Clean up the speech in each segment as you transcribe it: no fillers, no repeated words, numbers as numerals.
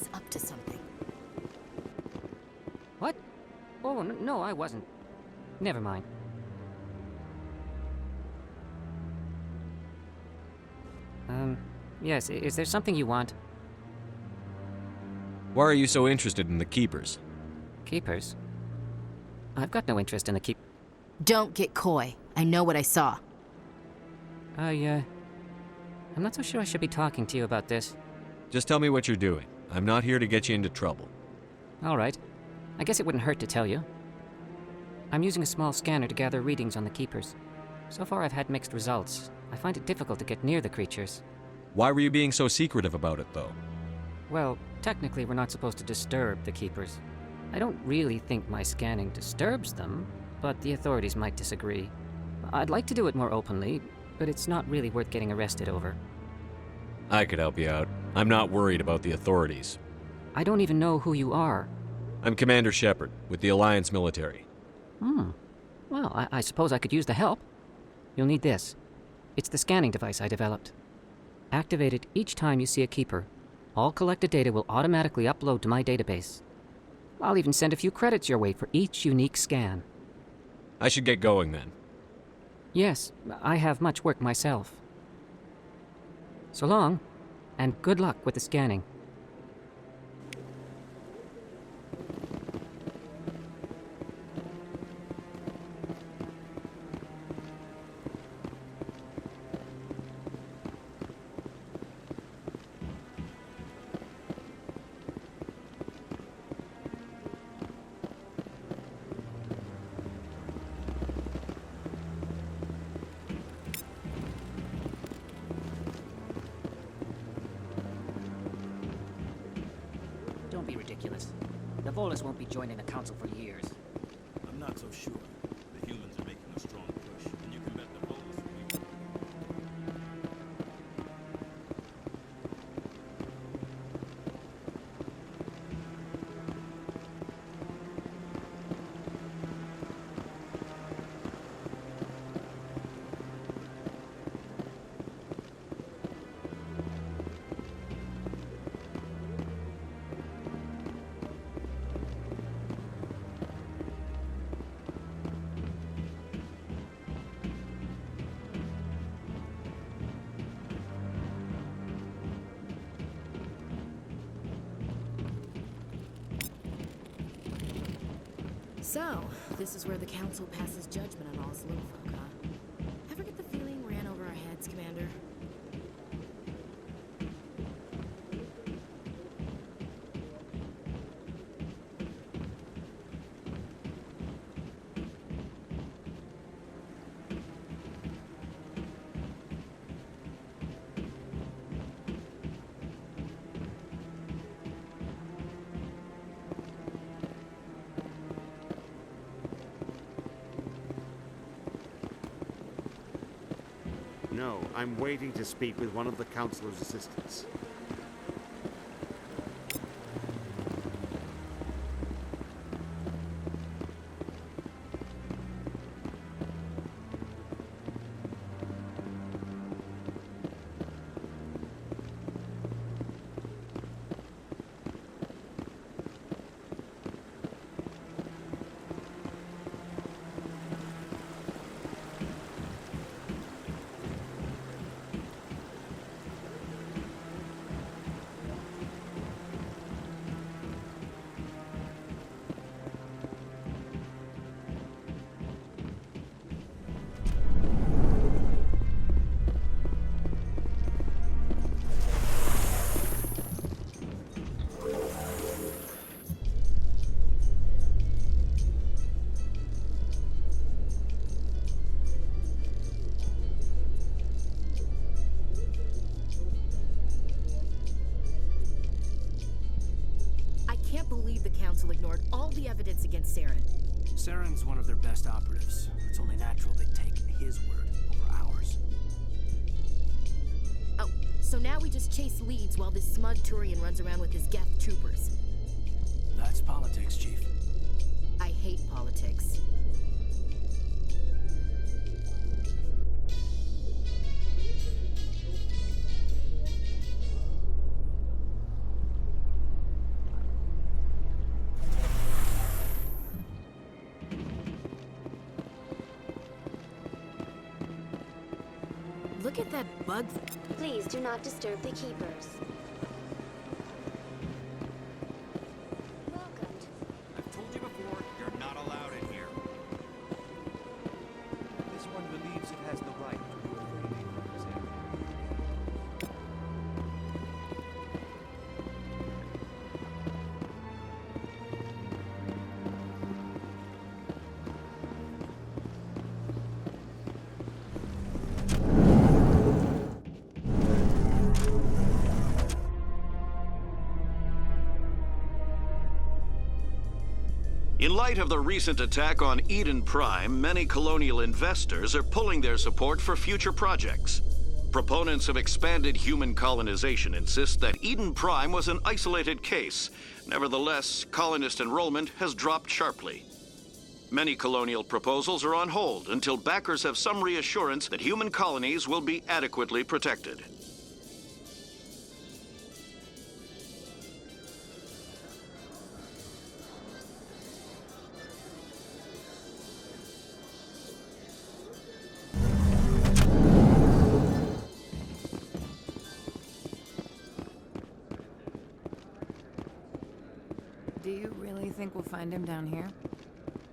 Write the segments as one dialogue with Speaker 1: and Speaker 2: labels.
Speaker 1: was up to something.
Speaker 2: What? Oh, no, I wasn't. Never mind. Yes, is there something you want?
Speaker 3: Why are you so interested in the Keepers?
Speaker 2: Keepers? I've got no interest in the keep...
Speaker 1: Don't get coy. I know what I saw.
Speaker 2: I'm not so sure I should be talking to you about this.
Speaker 3: Just tell me what you're doing. I'm not here to get you into trouble.
Speaker 2: All right. I guess it wouldn't hurt to tell you. I'm using a small scanner to gather readings on the Keepers. So far I've had mixed results. I find it difficult to get near the creatures.
Speaker 3: Why were you being so secretive about it, though?
Speaker 2: Well, technically we're not supposed to disturb the Keepers. I don't really think my scanning disturbs them, but the authorities might disagree. I'd like to do it more openly, but it's not really worth getting arrested over.
Speaker 3: I could help you out. I'm not worried about the authorities.
Speaker 2: I don't even know who you are.
Speaker 3: I'm Commander Shepard, with the Alliance military.
Speaker 2: Well, I suppose I could use the help. You'll need this. It's the scanning device I developed. Activate it each time you see a Keeper. All collected data will automatically upload to my database. I'll even send a few credits your way for each unique scan.
Speaker 3: I should get going then.
Speaker 2: Yes, I have much work myself. So long, and good luck with the scanning. Don't be ridiculous. The Volus won't be joining the Council for years.
Speaker 4: I'm not so sure. The humans are making a strong push, and you can bet the Volus will be...
Speaker 1: So, this is where the Council passes judgment on all us little folk, huh? Ever get the feeling ran over our heads, Commander?
Speaker 5: No, I'm waiting to speak with one of the Councilor's assistants. I can't believe the Council ignored all the evidence against Saren.
Speaker 6: Saren's one of their best operatives. It's only natural they take his word over ours.
Speaker 1: Oh, so now we just chase leads while this smug Turian runs around with his Geth troopers.
Speaker 6: That's politics, Chief.
Speaker 1: I hate politics. Look at that bug.
Speaker 7: Please do not disturb the keepers. Welcomed.
Speaker 8: I've told you before, you're not allowed in here.
Speaker 9: This one believes it has the right to do anything in this area.
Speaker 10: In light of the recent attack on Eden Prime, many colonial investors are pulling their support for future projects. Proponents of expanded human colonization insist that Eden Prime was an isolated case. Nevertheless, colonist enrollment has dropped sharply. Many colonial proposals are on hold until backers have some reassurance that human colonies will be adequately protected.
Speaker 1: Do you really think we'll find him down here?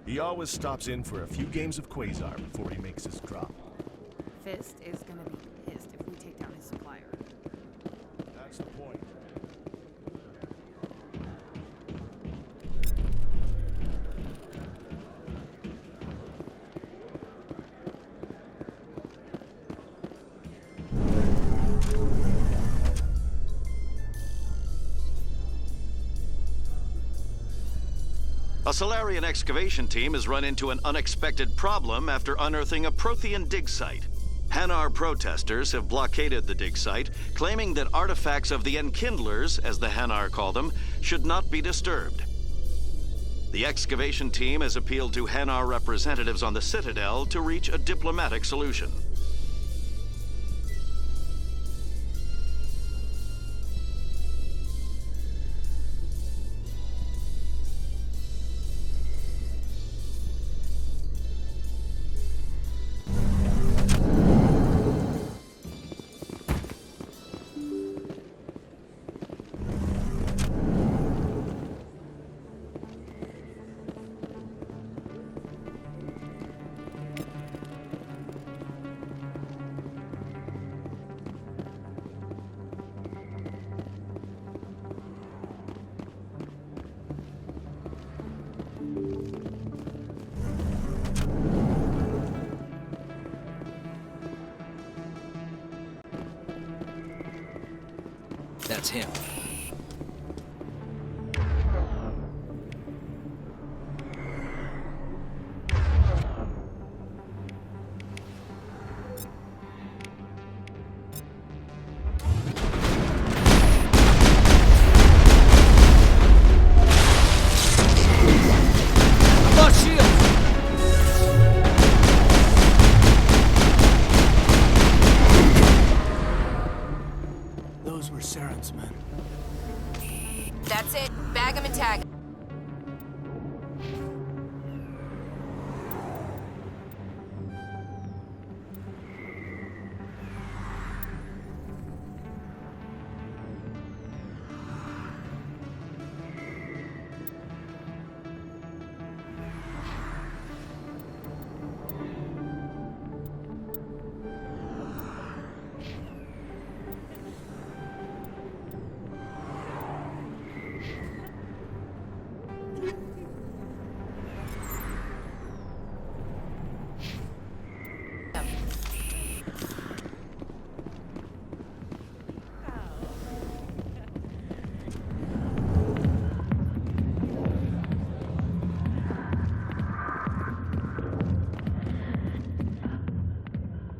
Speaker 9: He always stops in for a few games of Quasar before he makes his drop.
Speaker 1: Fist is gonna be pissed if we take down his supplier.
Speaker 9: That's the point.
Speaker 10: A Solarian excavation team has run into an unexpected problem after unearthing a Prothean dig site. Hanar protesters have blockaded the dig site, claiming that artifacts of the Enkindlers, as the Hanar call them, should not be disturbed. The excavation team has appealed to Hanar representatives on the Citadel to reach a diplomatic solution.
Speaker 6: That's him.
Speaker 2: Lost shield!
Speaker 6: Those were Saren's men.
Speaker 1: That's it. Bag him and tag him.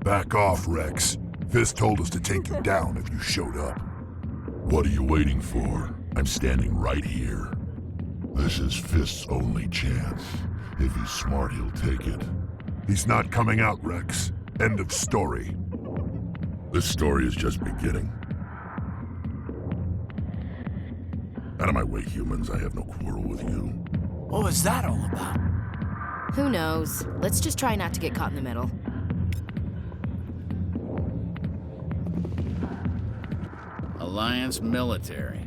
Speaker 11: Back off, Rex. Fist told us to take you down if you showed up. What are you waiting for? I'm standing right here. This is Fist's only chance. If he's smart, he'll take it. He's not coming out, Rex. End of story. This story is just beginning. Out of my way, humans. I have no quarrel with you.
Speaker 6: What was that all about?
Speaker 1: Who knows? Let's just try not to get caught in the middle.
Speaker 12: Alliance military.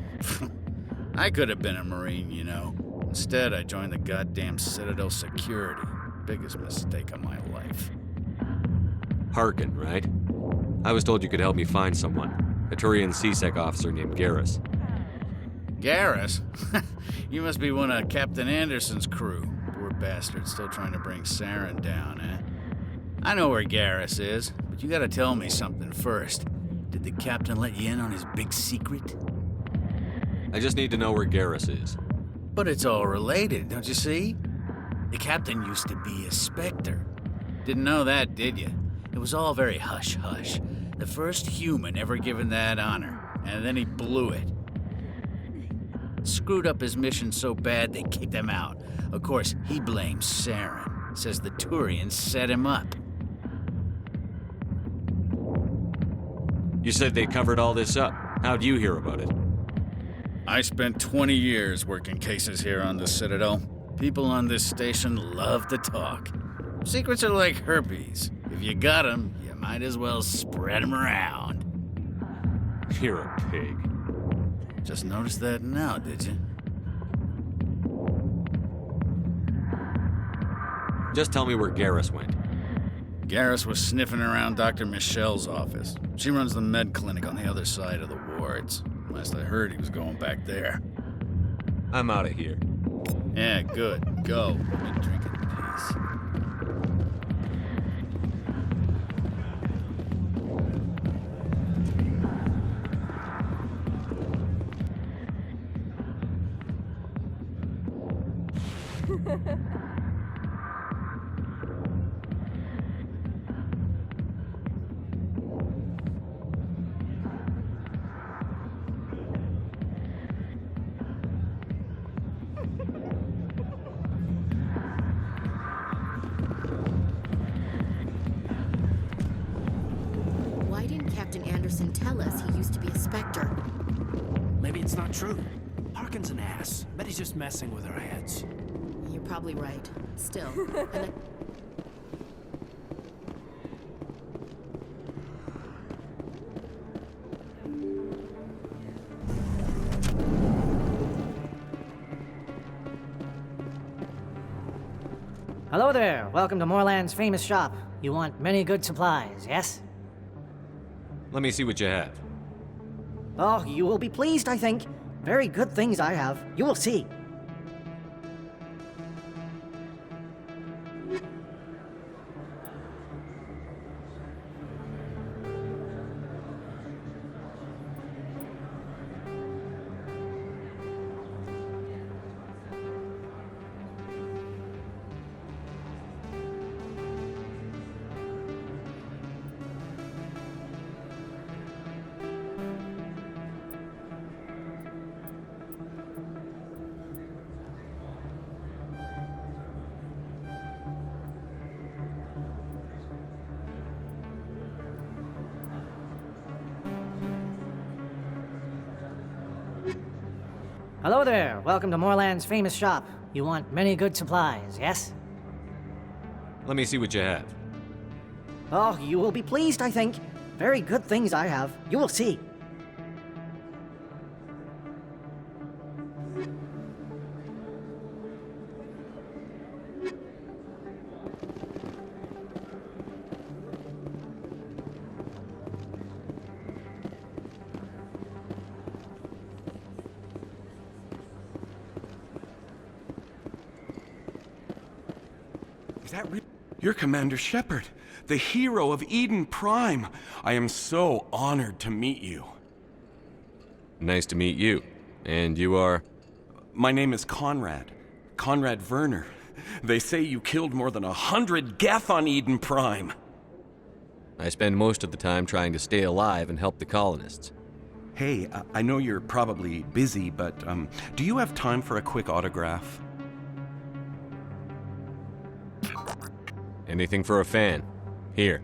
Speaker 12: I could have been a Marine, you know. Instead, I joined the goddamn Citadel security. Biggest mistake of my life.
Speaker 3: Harkin, right? I was told you could help me find someone. A Turian CSEC officer named Garrus.
Speaker 12: Garrus? You must be one of Captain Anderson's crew. Poor bastard, still trying to bring Saren down, eh? I know where Garrus is, but you gotta tell me something first. Did the captain let you in on his big secret?
Speaker 3: I just need to know where Garrus is.
Speaker 12: But it's all related, don't you see? The captain used to be a Spectre. Didn't know that, did you? It was all very hush-hush. The first human ever given that honor, and then he blew it. Screwed up his mission so bad they kicked him out. Of course, he blames Saren. Says the Turians set him up.
Speaker 3: You said they covered all this up. How'd you hear about it?
Speaker 12: I spent 20 years working cases here on the Citadel. People on this station love to talk. Secrets are like herpes. If you got 'em, you might as well spread 'em around.
Speaker 3: You're a pig.
Speaker 12: Just noticed that now, did you?
Speaker 3: Just tell me where Garrus went.
Speaker 12: Garrus was sniffing around Dr. Michelle's office. She runs the med clinic on the other side of the wards. Last I heard, he was going back there.
Speaker 3: I'm out of here.
Speaker 12: Yeah, good. Go. Let me drink in peace.
Speaker 1: Why didn't Captain Anderson tell us he used to be a Spectre?
Speaker 6: Maybe it's not true. Harkin's an ass. Bet he's just messing with our heads.
Speaker 1: You're probably right. Still, and
Speaker 13: Hello there. Welcome to Moorland's famous shop. You want many good supplies, yes?
Speaker 3: Let me see what you have.
Speaker 13: Oh, you will be pleased, I think. Very good things I have. You will see. Hello there. Welcome to Moorland's famous shop. You want many good supplies, yes?
Speaker 3: Let me see what you have.
Speaker 13: Oh, you will be pleased, I think. Very good things I have. You will see.
Speaker 14: Is that real? You're Commander Shepard, the hero of Eden Prime. I am so honored to meet you.
Speaker 3: Nice to meet you. And you are?
Speaker 14: My name is Conrad. Conrad Werner. They say you killed more than 100 Geth on Eden Prime.
Speaker 3: I spend most of the time trying to stay alive and help the colonists.
Speaker 14: Hey, I know you're probably busy, but do you have time for a quick autograph?
Speaker 3: Anything for a fan. Here.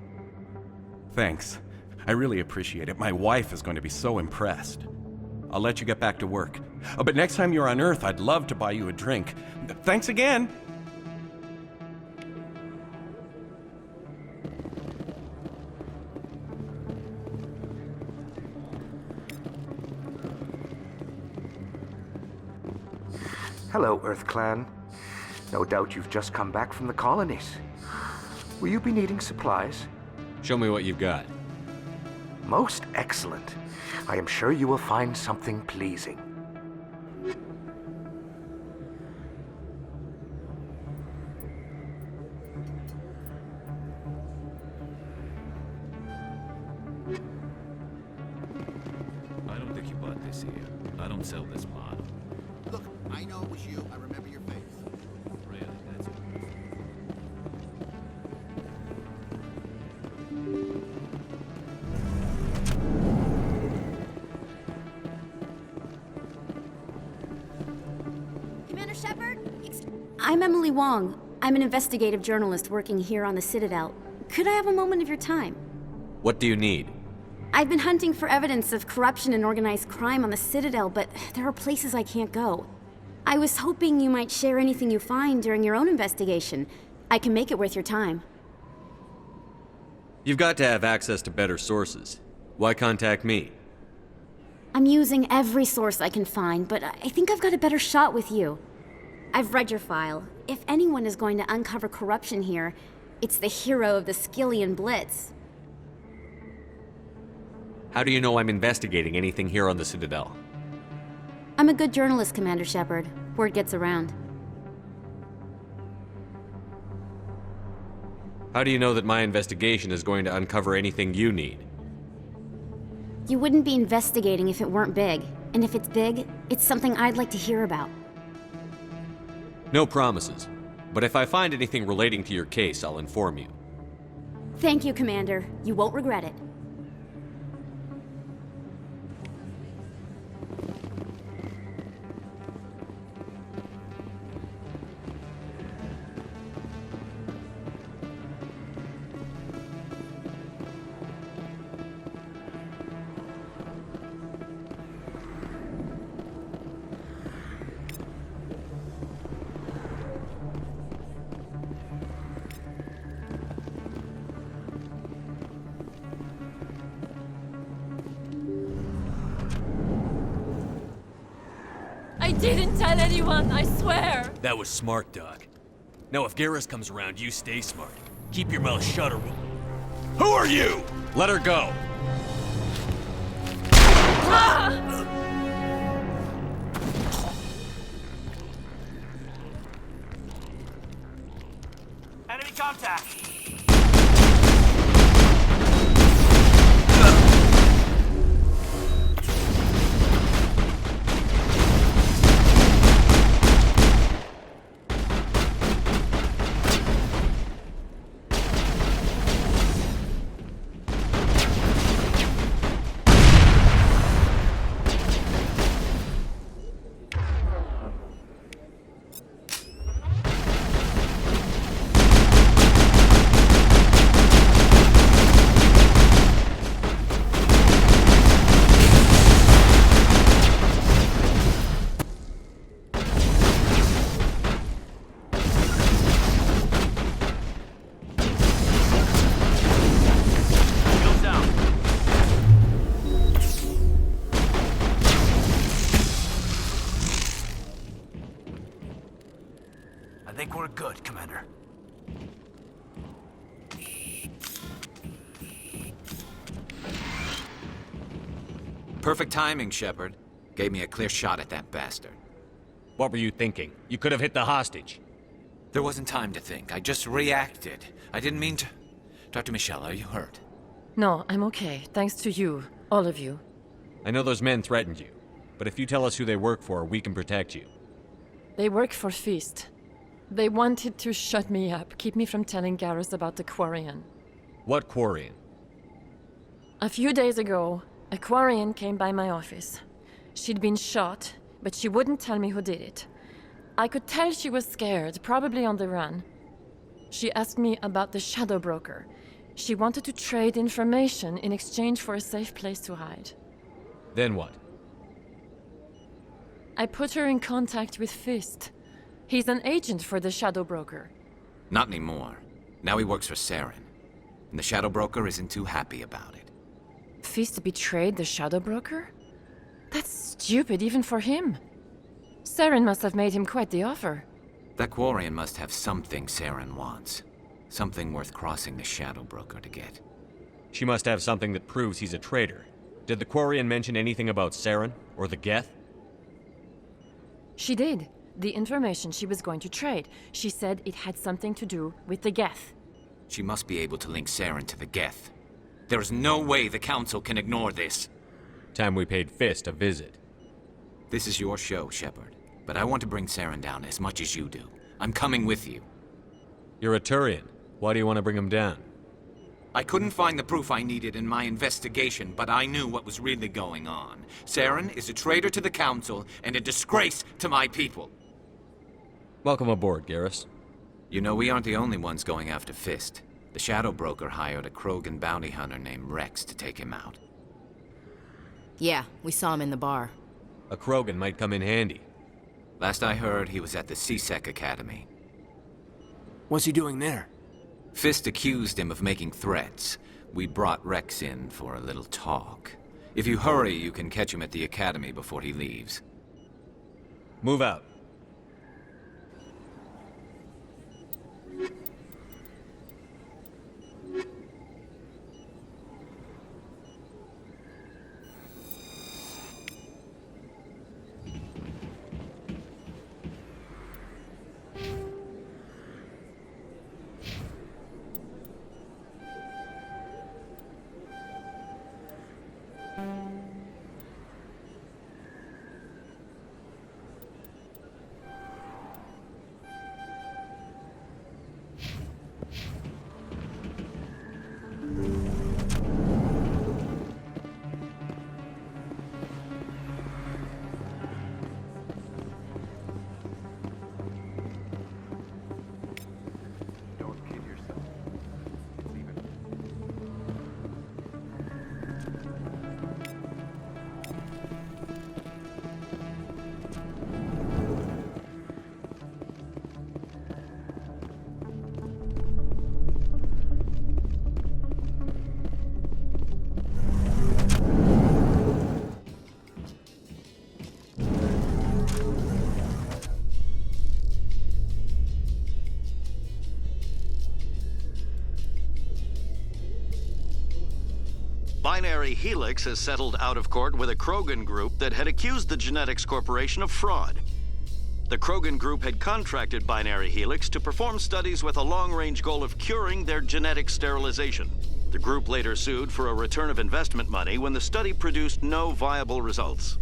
Speaker 14: Thanks. I really appreciate it. My wife is going to be so impressed. I'll let you get back to work. But next time you're on Earth, I'd love to buy you a drink. Thanks again!
Speaker 15: Hello, Earth Clan. No doubt you've just come back from the colonies. Will you be needing supplies?
Speaker 3: Show me what you've got.
Speaker 15: Most excellent. I am sure you will find something pleasing.
Speaker 4: I don't think you bought this here. I don't sell this model.
Speaker 8: Look, I know it was you. I remember your face.
Speaker 4: Really, that's it.
Speaker 16: Commander Shepard? I'm Emily Wong. I'm an investigative journalist working here on the Citadel. Could I have a moment of your time?
Speaker 3: What do you need?
Speaker 16: I've been hunting for evidence of corruption and organized crime on the Citadel, but there are places I can't go. I was hoping you might share anything you find during your own investigation. I can make it worth your time.
Speaker 3: You've got to have access to better sources. Why contact me?
Speaker 16: I'm using every source I can find, but I think I've got a better shot with you. I've read your file. If anyone is going to uncover corruption here, it's the hero of the Skillian Blitz.
Speaker 3: How do you know I'm investigating anything here on the Citadel?
Speaker 16: I'm a good journalist, Commander Shepard. Word gets around.
Speaker 3: How do you know that my investigation is going to uncover anything you need?
Speaker 16: You wouldn't be investigating if it weren't big. And if it's big, it's something I'd like to hear about.
Speaker 3: No promises. But if I find anything relating to your case, I'll inform you.
Speaker 16: Thank you, Commander. You won't regret it.
Speaker 17: I didn't tell anyone, I swear!
Speaker 18: That was smart, Doc. Now if Garrus comes around, you stay smart. Keep your mouth shut or we'll... Who are you?
Speaker 3: Let her go!
Speaker 6: Enemy contact! I think we're good, Commander.
Speaker 8: Perfect timing, Shepard. Gave me a clear shot at that bastard.
Speaker 3: What were you thinking? You could have hit the hostage.
Speaker 8: There wasn't time to think. I just reacted. I didn't mean to... Dr. Michelle, are you hurt?
Speaker 17: No, I'm okay. Thanks to you. All of you.
Speaker 3: I know those men threatened you, but if you tell us who they work for, we can protect you.
Speaker 17: They work for Feast. They wanted to shut me up, keep me from telling Garrus about the Quarian.
Speaker 3: What Quarian?
Speaker 17: A few days ago, a Quarian came by my office. She'd been shot, but she wouldn't tell me who did it. I could tell she was scared, probably on the run. She asked me about the Shadow Broker. She wanted to trade information in exchange for a safe place to hide.
Speaker 3: Then what?
Speaker 17: I put her in contact with Fist. He's an agent for the Shadow Broker.
Speaker 8: Not anymore. Now he works for Saren. And the Shadow Broker isn't too happy about it.
Speaker 17: Fist betrayed the Shadow Broker? That's stupid even for him. Saren must have made him quite the offer.
Speaker 8: That Quarian must have something Saren wants. Something worth crossing the Shadow Broker to get.
Speaker 3: She must have something that proves he's a traitor. Did the Quarian mention anything about Saren or the Geth?
Speaker 17: She did. The information she was going to trade. She said it had something to do with the Geth.
Speaker 8: She must be able to link Saren to the Geth. There is no way the Council can ignore this.
Speaker 3: Time we paid Fist a visit.
Speaker 8: This is your show, Shepard. But I want to bring Saren down as much as you do. I'm coming with you.
Speaker 3: You're a Turian. Why do you want to bring him down?
Speaker 8: I couldn't find the proof I needed in my investigation, but I knew what was really going on. Saren is a traitor to the Council and a disgrace to my people.
Speaker 3: Welcome aboard, Garrus.
Speaker 8: You know, we aren't the only ones going after Fist. The Shadow Broker hired a Krogan bounty hunter named Rex to take him out.
Speaker 1: Yeah, we saw him in the bar.
Speaker 3: A Krogan might come in handy.
Speaker 8: Last I heard, he was at the CSEC Academy.
Speaker 6: What's he doing there?
Speaker 8: Fist accused him of making threats. We brought Rex in for a little talk. If you hurry, you can catch him at the Academy before he leaves.
Speaker 3: Move out.
Speaker 10: Binary Helix has settled out of court with a Krogan group that had accused the Genetics Corporation of fraud. The Krogan group had contracted Binary Helix to perform studies with a long-range goal of curing their genetic sterilization. The group later sued for a return of investment money when the study produced no viable results.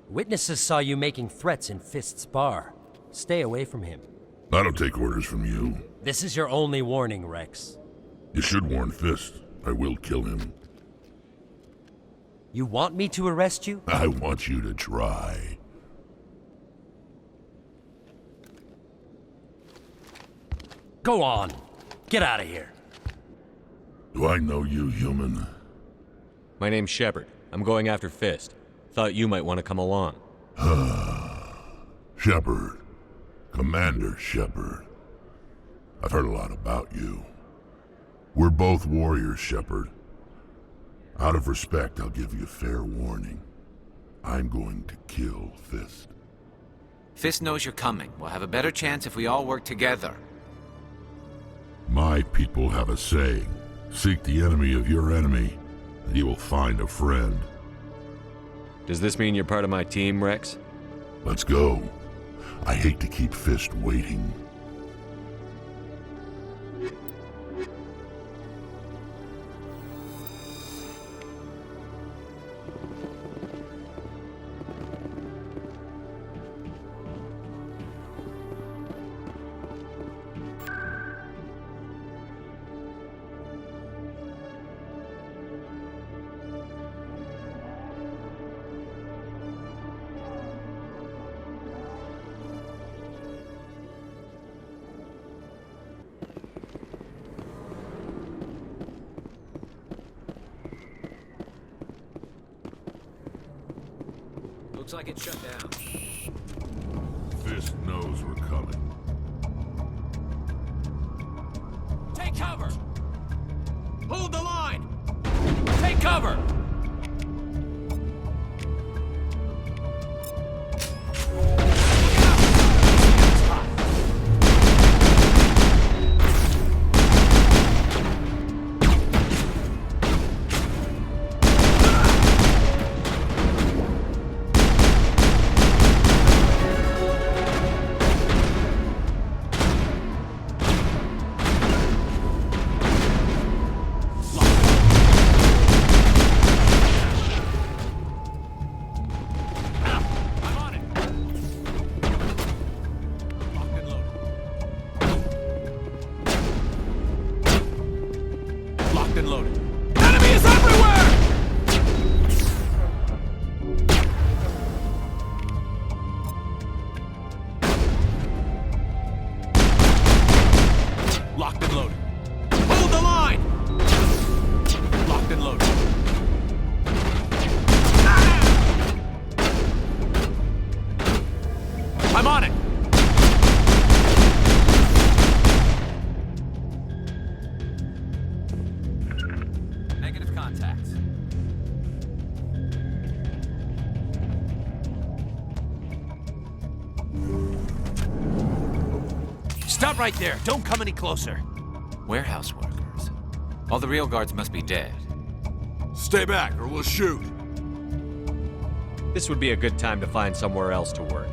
Speaker 19: Witnesses saw you making threats in Fist's bar. Stay away from him.
Speaker 11: I don't take orders from you.
Speaker 19: This is your only warning, Rex.
Speaker 11: You should warn Fist. I will kill him.
Speaker 19: You want me to arrest you?
Speaker 11: I want you to try.
Speaker 19: Go on. Get out of here.
Speaker 11: Do I know you, human?
Speaker 3: My name's Shepard. I'm going after Fist. Thought you might want to come along.
Speaker 11: Shepard. Commander Shepard. I've heard a lot about you. We're both warriors, Shepard. Out of respect, I'll give you fair warning. I'm going to kill Fist.
Speaker 8: Fist knows you're coming. We'll have a better chance if we all work together.
Speaker 11: My people have a saying. Seek the enemy of your enemy, and you will find a friend.
Speaker 3: Does this mean you're part of my team, Rex?
Speaker 11: Let's go. I hate to keep Fist waiting.
Speaker 8: Looks like it's shut down.
Speaker 11: Fist knows we're coming.
Speaker 8: Take cover! Hold the line! Take cover! Stop right there. Don't come any closer. Warehouse workers. All the real guards must be dead.
Speaker 9: Stay back or we'll shoot.
Speaker 3: This would be a good time to find somewhere else to work.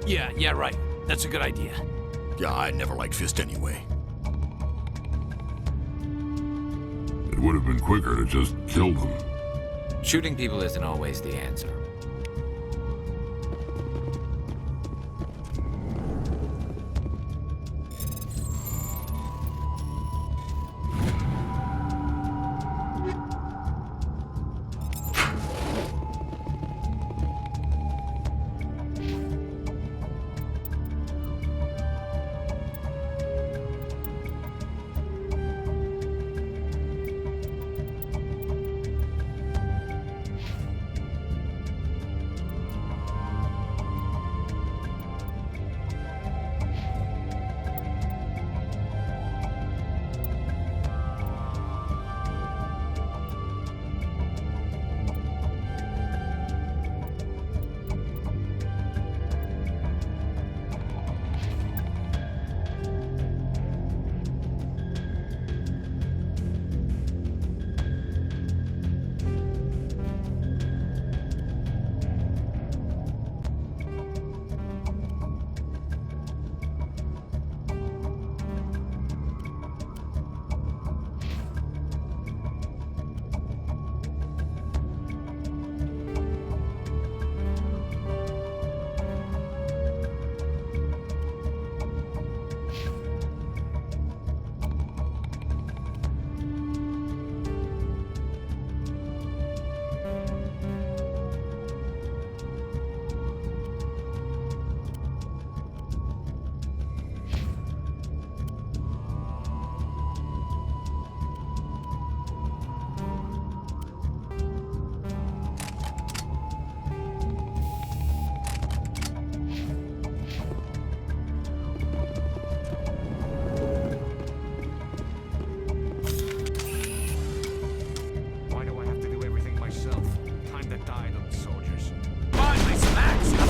Speaker 8: Yeah, right. That's a good idea.
Speaker 11: Yeah, I never liked Fist anyway. It would have been quicker to just kill them.
Speaker 8: Shooting people isn't always the answer.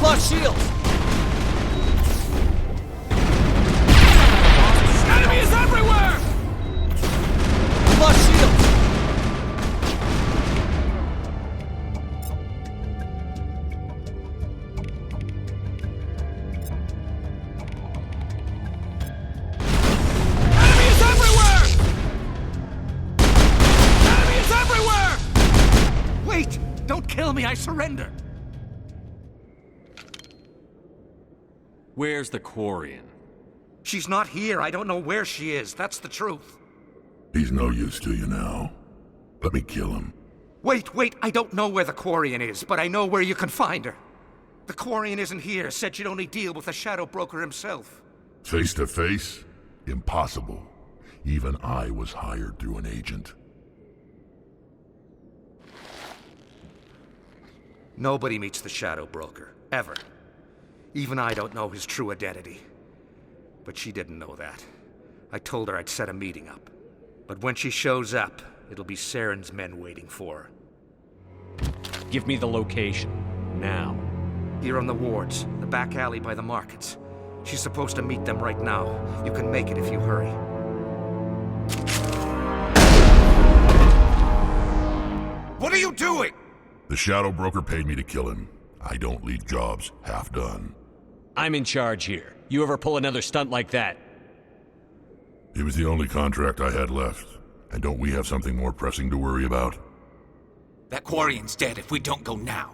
Speaker 8: Lost shields! Enemy is everywhere! Lost shields! Enemy is everywhere! Enemy is everywhere! Wait! Don't kill me, I surrender!
Speaker 3: Where's the Quarian?
Speaker 8: She's not here. I don't know where she is. That's the truth.
Speaker 11: He's no use to you now. Let me kill him.
Speaker 8: Wait. I don't know where the Quarian is, but I know where you can find her. The Quarian isn't here. Said she'd only deal with the Shadow Broker himself.
Speaker 11: Face to face? Impossible. Even I was hired through an agent.
Speaker 15: Nobody meets the Shadow Broker, ever. Even I don't know his true identity. But she didn't know that. I told her I'd set a meeting up. But when she shows up, it'll be Saren's men waiting for her.
Speaker 18: Give me the location. Now.
Speaker 15: Here on the wards, the back alley by the markets. She's supposed to meet them right now. You can make it if you hurry.
Speaker 8: What are you doing?
Speaker 11: The Shadow Broker paid me to kill him. I don't leave jobs half done.
Speaker 18: I'm in charge here. You ever pull another stunt like that?
Speaker 11: It was the only contract I had left. And don't we have something more pressing to worry about?
Speaker 8: That Quarian's dead if we don't go now.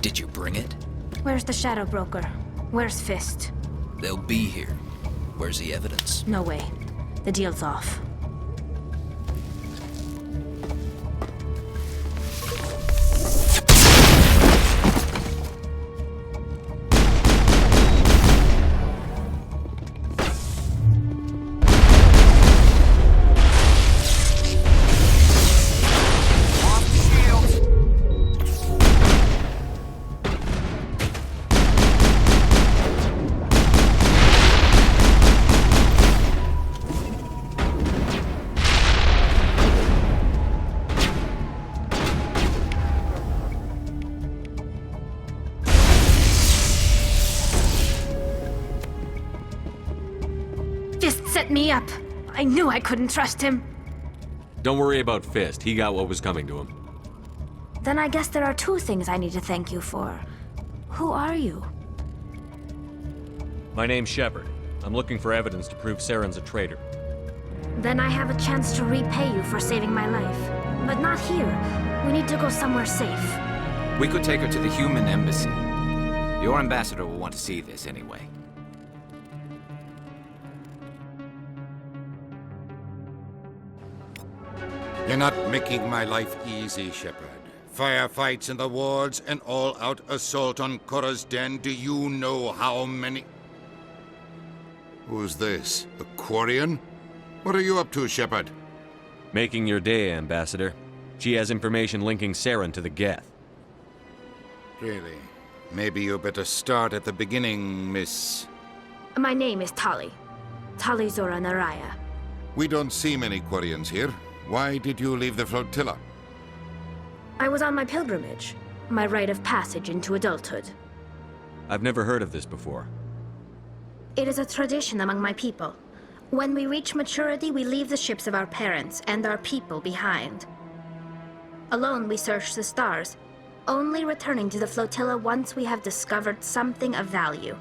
Speaker 20: Did you bring it?
Speaker 21: Where's the Shadow Broker? Where's Fist?
Speaker 20: They'll be here. Where's the evidence?
Speaker 21: No way. The deal's off. Set me up. I knew I couldn't trust him.
Speaker 3: Don't worry about Fist. He got what was coming to him.
Speaker 21: Then I guess there are two things I need to thank you for. Who are you?
Speaker 18: My name's Shepard. I'm looking for evidence to prove Saren's a traitor.
Speaker 21: Then I have a chance to repay you for saving my life. But not here. We need to go somewhere safe.
Speaker 8: We could take her to the human embassy. Your ambassador will want to see this anyway.
Speaker 22: You're not making my life easy, Shepard. Firefights in the wards, an all-out assault on Korra's den. Do you know how many... Who's this? The Quarian? What are you up to, Shepard?
Speaker 3: Making your day, Ambassador. She has information linking Saren to the Geth.
Speaker 22: Really? Maybe you better start at the beginning, Miss...
Speaker 21: My name is Tali. Tali Zora Naraya.
Speaker 22: We don't see many Quarians here. Why did you leave the flotilla?
Speaker 21: I was on my pilgrimage. My rite of passage into adulthood.
Speaker 3: I've never heard of this before.
Speaker 21: It is a tradition among my people. When we reach maturity, we leave the ships of our parents and our people behind. Alone, we search the stars, only returning to the flotilla once we have discovered something of value.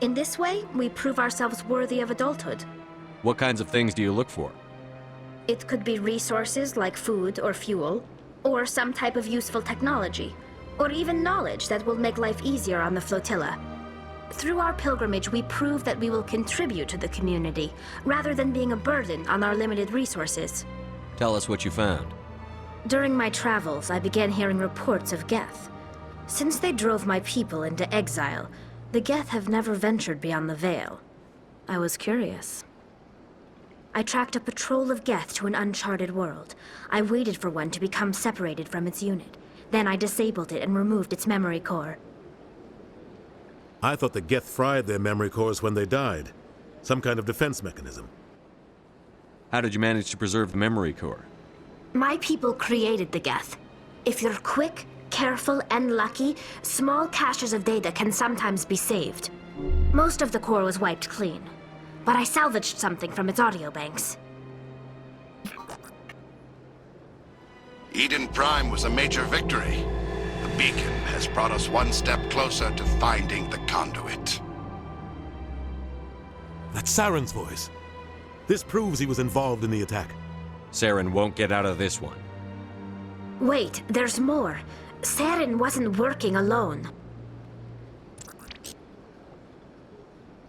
Speaker 21: In this way, we prove ourselves worthy of adulthood.
Speaker 3: What kinds of things do you look for?
Speaker 21: It could be resources like food or fuel, or some type of useful technology, or even knowledge that will make life easier on the flotilla. Through our pilgrimage, we prove that we will contribute to the community, rather than being a burden on our limited resources.
Speaker 3: Tell us what you found.
Speaker 21: During my travels, I began hearing reports of Geth. Since they drove my people into exile, the Geth have never ventured beyond the Veil. I was curious. I tracked a patrol of Geth to an uncharted world. I waited for one to become separated from its unit. Then I disabled it and removed its memory core.
Speaker 5: I thought the Geth fried their memory cores when they died. Some kind of defense mechanism.
Speaker 3: How did you manage to preserve the memory core?
Speaker 21: My people created the Geth. If you're quick, careful, and lucky, small caches of data can sometimes be saved. Most of the core was wiped clean, but I salvaged something from its audio banks.
Speaker 11: Eden Prime was a major victory. The beacon has brought us one step closer to finding the conduit.
Speaker 5: That's Saren's voice. This proves he was involved in the attack.
Speaker 3: Saren won't get out of this one.
Speaker 21: Wait, there's more. Saren wasn't working alone.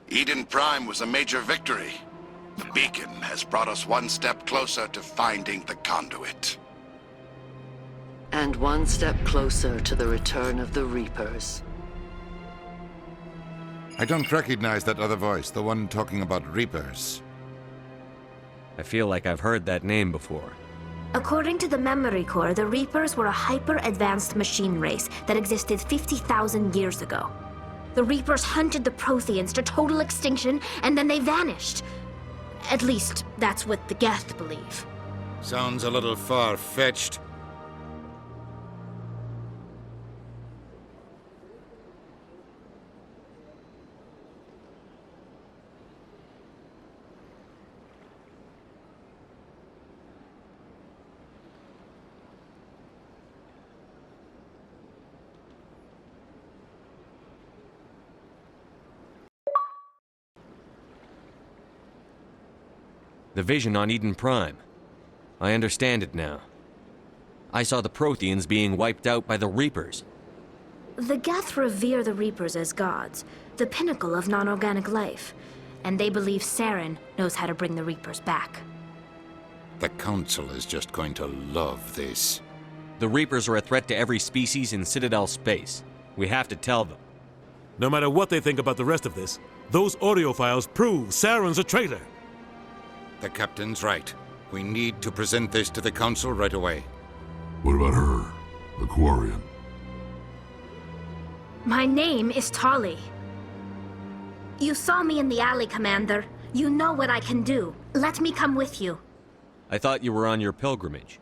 Speaker 11: Eden Prime was a major victory. The beacon has brought us one step closer to finding the conduit.
Speaker 7: And one step closer to the return of the Reapers.
Speaker 22: I don't recognize that other voice, the one talking about Reapers.
Speaker 3: I feel like I've heard that name before.
Speaker 21: According to the memory core, the Reapers were a hyper-advanced machine race that existed 50,000 years ago. The Reapers hunted the Protheans to total extinction, and then they vanished. At least, that's what the Geth believe.
Speaker 22: Sounds a little far-fetched.
Speaker 3: The vision on Eden Prime. I understand it now. I saw the Protheans being wiped out by the Reapers.
Speaker 21: The Geth revere the Reapers as gods, the pinnacle of non-organic life, and they believe Saren knows how to bring the Reapers back.
Speaker 22: The Council is just going to love this.
Speaker 3: The Reapers are a threat to every species in Citadel space. We have to tell them.
Speaker 5: No matter what they think about the rest of this, those audio files prove Saren's a traitor.
Speaker 22: The Captain's right. We need to present this to the Council right away.
Speaker 11: What about her, the Quarian?
Speaker 21: My name is Tali. You saw me in the alley, Commander. You know what I can do. Let me come with you.
Speaker 3: I thought you were on your pilgrimage.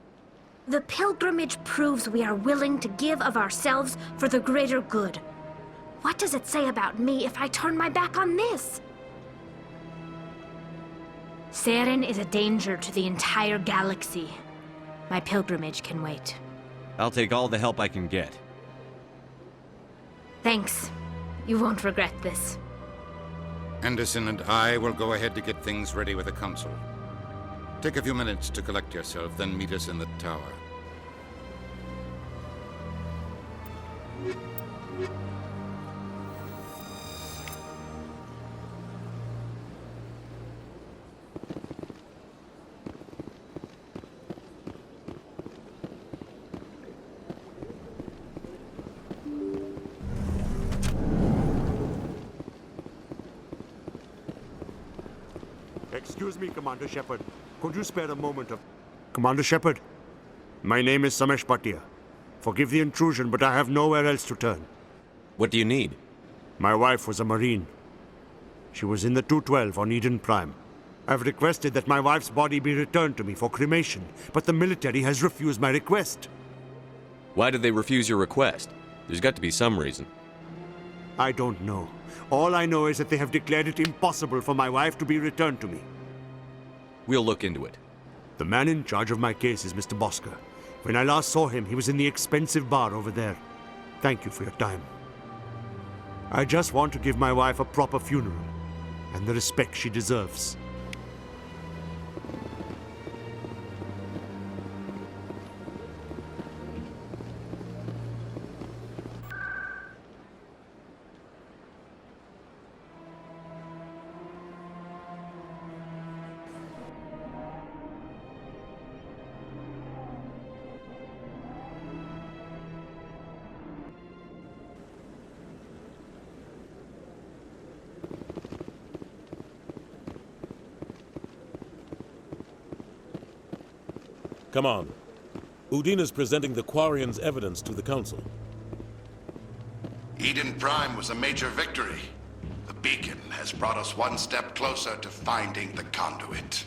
Speaker 21: The pilgrimage proves we are willing to give of ourselves for the greater good. What does it say about me if I turn my back on this? Saren is a danger to the entire galaxy. My pilgrimage can wait.
Speaker 3: I'll take all the help I can get.
Speaker 21: Thanks. You won't regret this.
Speaker 22: Anderson and I will go ahead to get things ready with the Council. Take a few minutes to collect yourself, then meet us in the tower.
Speaker 2: Excuse me, Commander Shepard. Could you spare a moment of... Commander Shepard, my name is Samesh Bhatia. Forgive the intrusion, but I have nowhere else to turn.
Speaker 3: What do you need?
Speaker 2: My wife was a Marine. She was in the 212 on Eden Prime. I've requested that my wife's body be returned to me for cremation, but the military has refused my request.
Speaker 3: Why did they refuse your request? There's got to be some reason.
Speaker 2: I don't know. All I know is that they have declared it impossible for my wife to be returned to me.
Speaker 3: We'll look into it.
Speaker 2: The man in charge of my case is Mr. Bosker. When I last saw him, he was in the expensive bar over there. Thank you for your time. I just want to give my wife a proper funeral, and the respect she deserves.
Speaker 5: Come on. Udina's presenting the Quarian's evidence to the Council.
Speaker 11: Eden Prime was a major victory. The beacon has brought us one step closer to finding the conduit.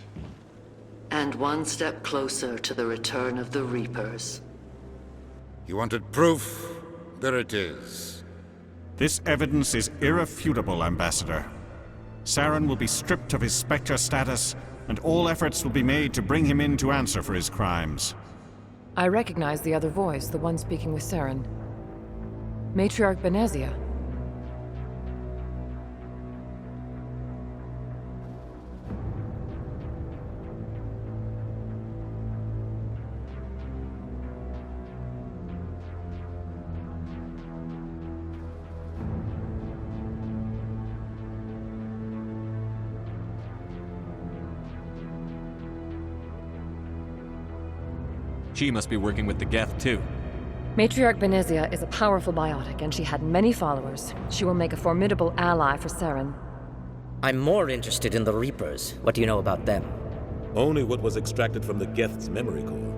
Speaker 7: And one step closer to the return of the Reapers.
Speaker 22: You wanted proof? There it is.
Speaker 12: This evidence is irrefutable, Ambassador. Saren will be stripped of his Spectre status, and all efforts will be made to bring him in to answer for his crimes.
Speaker 17: I recognize the other voice, the one speaking with Saren. Matriarch Benezia.
Speaker 3: She must be working with the Geth, too.
Speaker 17: Matriarch Benezia is a powerful biotic, and she had many followers. She will make a formidable ally for Saren.
Speaker 23: I'm more interested in the Reapers. What do you know about them?
Speaker 5: Only what was extracted from the Geth's memory core.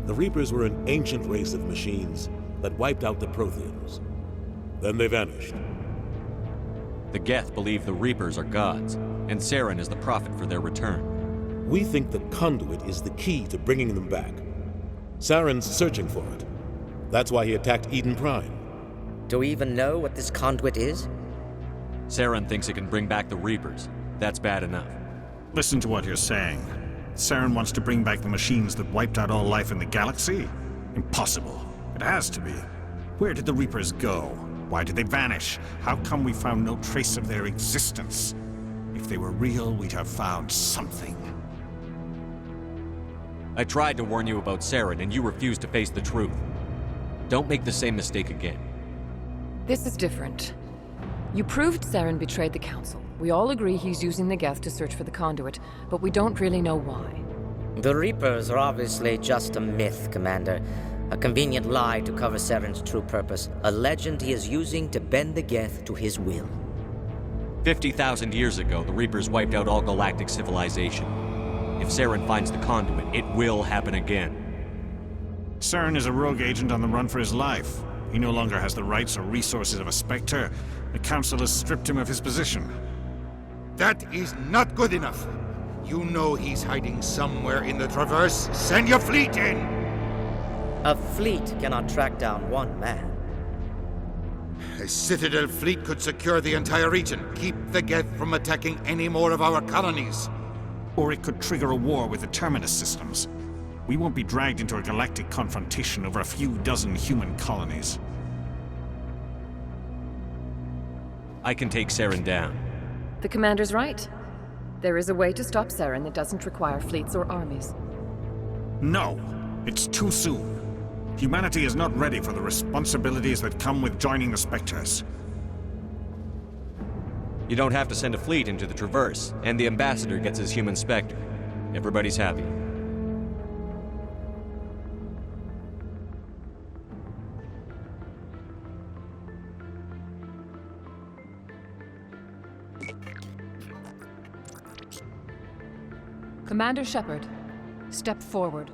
Speaker 5: The Reapers were an ancient race of machines that wiped out the Protheans. Then they vanished.
Speaker 3: The Geth believe the Reapers are gods, and Saren is the prophet for their return.
Speaker 5: We think the conduit is the key to bringing them back. Saren's searching for it. That's why he attacked Eden Prime.
Speaker 23: Do we even know what this conduit is?
Speaker 3: Saren thinks it can bring back the Reapers. That's bad enough.
Speaker 12: Listen to what you're saying. Saren wants to bring back the machines that wiped out all life in the galaxy? Impossible. It has to be. Where did the Reapers go? Why did they vanish? How come we found no trace of their existence? If they were real, we'd have found something.
Speaker 3: I tried to warn you about Saren, and you refused to face the truth. Don't make the same mistake again.
Speaker 17: This is different. You proved Saren betrayed the Council. We all agree he's using the Geth to search for the conduit, but we don't really know why.
Speaker 23: The Reapers are obviously just a myth, Commander. A convenient lie to cover Saren's true purpose. A legend he is using to bend the Geth to his will.
Speaker 3: 50,000 years ago, the Reapers wiped out all galactic civilization. If Saren finds the conduit, it will happen again.
Speaker 12: Saren is a rogue agent on the run for his life. He no longer has the rights or resources of a Spectre. The Council has stripped him of his position.
Speaker 22: That is not good enough. You know he's hiding somewhere in the Traverse. Send your fleet in!
Speaker 23: A fleet cannot track down one man.
Speaker 22: A Citadel fleet could secure the entire region, keep the Geth from attacking any more of our colonies.
Speaker 12: Or it could trigger a war with the Terminus systems. We won't be dragged into a galactic confrontation over a few dozen human colonies.
Speaker 3: I can take Saren down.
Speaker 17: The Commander's right. There is a way to stop Saren that doesn't require fleets or armies.
Speaker 12: No, it's too soon. Humanity is not ready for the responsibilities that come with joining the Spectres.
Speaker 3: You don't have to send a fleet into the Traverse, and the Ambassador gets his human Spectre. Everybody's happy.
Speaker 4: Commander Shepard, step forward.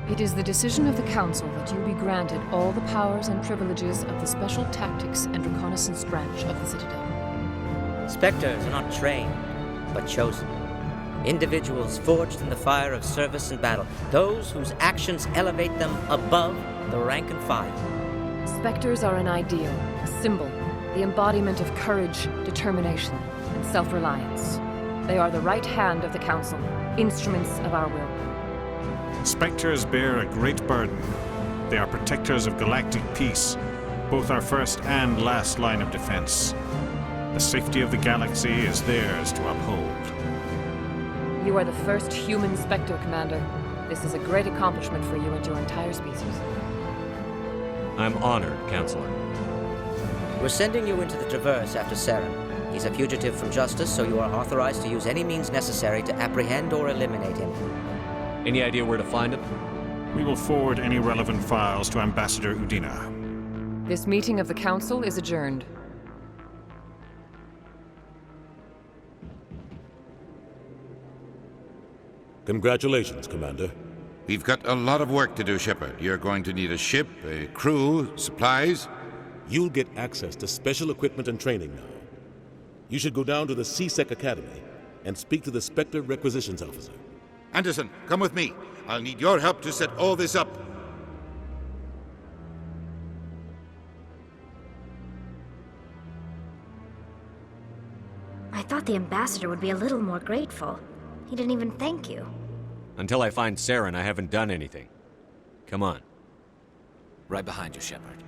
Speaker 4: It is the decision of the Council that you be granted all the powers and privileges of the Special Tactics and Reconnaissance Branch of the Citadel.
Speaker 23: Spectres are not trained, but chosen. Individuals forged in the fire of service and battle, those whose actions elevate them above the rank and file.
Speaker 4: Spectres are an ideal, a symbol, the embodiment of courage, determination, and self-reliance. They are the right hand of the Council, instruments of our will.
Speaker 12: Spectres bear a great burden. They are protectors of galactic peace, both our first and last line of defense. The safety of the galaxy is theirs to uphold.
Speaker 4: You are the first human Spectre, Commander. This is a great accomplishment for you and your entire species.
Speaker 3: I'm honored, Counselor.
Speaker 23: We're sending you into the Traverse after Saren. He's a fugitive from justice, so you are authorized to use any means necessary to apprehend or eliminate him.
Speaker 3: Any idea where to find him?
Speaker 12: We will forward any relevant files to Ambassador Udina.
Speaker 4: This meeting of the Council is adjourned.
Speaker 5: Congratulations, Commander.
Speaker 22: We've got a lot of work to do, Shepard. You're going to need a ship, a crew, supplies.
Speaker 5: You'll get access to special equipment and training now. You should go down to the C-Sec Academy and speak to the Spectre Requisitions Officer.
Speaker 22: Anderson, come with me. I'll need your help to set all this up.
Speaker 21: I thought the ambassador would be a little more grateful. He didn't even thank you.
Speaker 3: Until I find Saren, I haven't done anything. Come on.
Speaker 20: Right behind you, Shepard.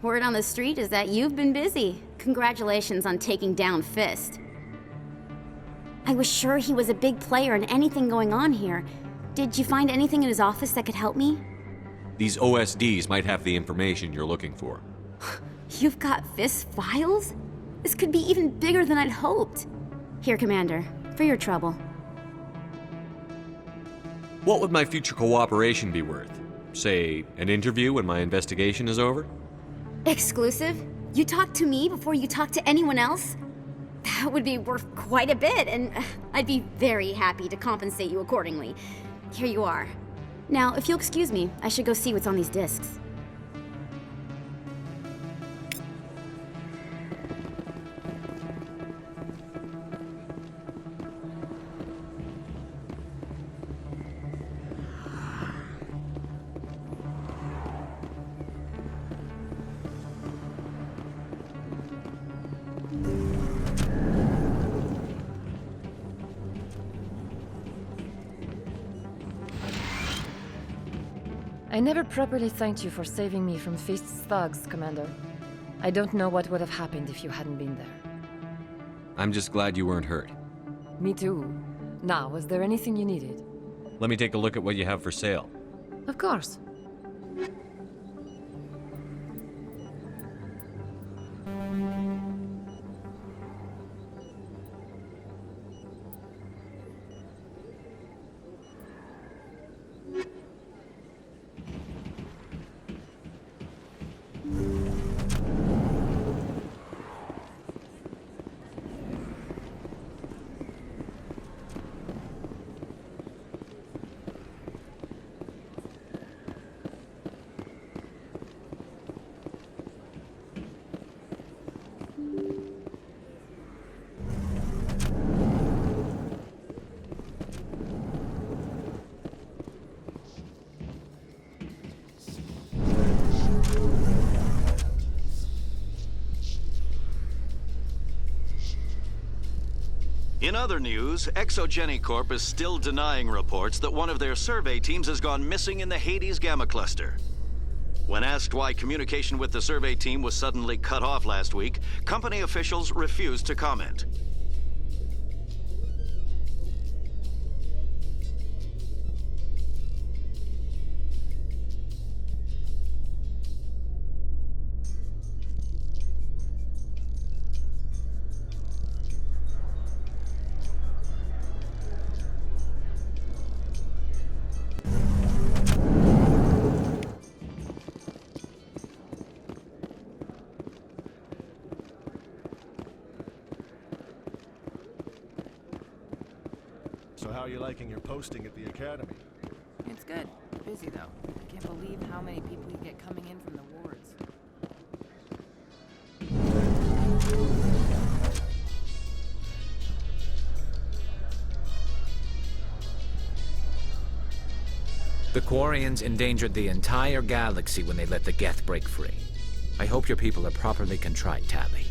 Speaker 16: Word on the street is that you've been busy. Congratulations on taking down Fist. I was sure he was a big player in anything going on here. Did you find anything in his office that could help me?
Speaker 3: These OSDs might have the information you're looking for.
Speaker 16: You've got Fist's files? This could be even bigger than I'd hoped. Here, Commander, for your trouble.
Speaker 3: What would my future cooperation be worth? Say, an interview when my investigation is over?
Speaker 16: Exclusive? You talk to me before you talk to anyone else? That would be worth quite a bit, and I'd be very happy to compensate you accordingly. Here you are. Now, if you'll excuse me, I should go see what's on these discs.
Speaker 17: I never properly thanked you for saving me from Fist's thugs, Commander. I don't know what would have happened if you hadn't been there.
Speaker 3: I'm just glad you weren't hurt.
Speaker 17: Me too. Now, was there anything you needed?
Speaker 3: Let me take a look at what you have for sale.
Speaker 17: Of course.
Speaker 10: In other news, Exogeny Corp is still denying reports that one of their survey teams has gone missing in the Hades Gamma Cluster. When asked why communication with the survey team was suddenly cut off last week, company officials refused to comment.
Speaker 9: So how are you liking your posting at the Academy?
Speaker 1: It's good. Busy, though. I can't believe how many people you get coming in from the wards.
Speaker 8: The Quarians endangered the entire galaxy when they let the Geth break free. I hope your people are properly contrite, Tally.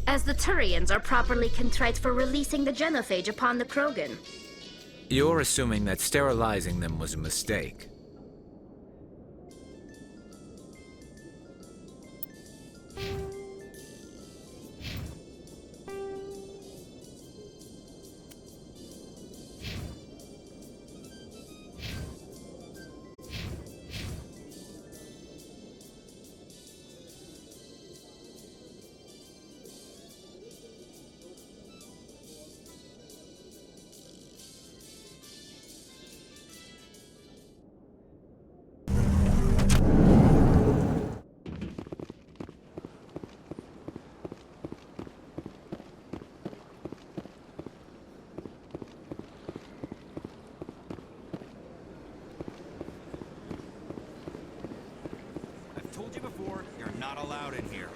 Speaker 21: As the Turians are properly contrite for releasing the genophage upon the Krogan.
Speaker 8: You're assuming that sterilizing them was a mistake.
Speaker 18: Told you before, you're not allowed in here.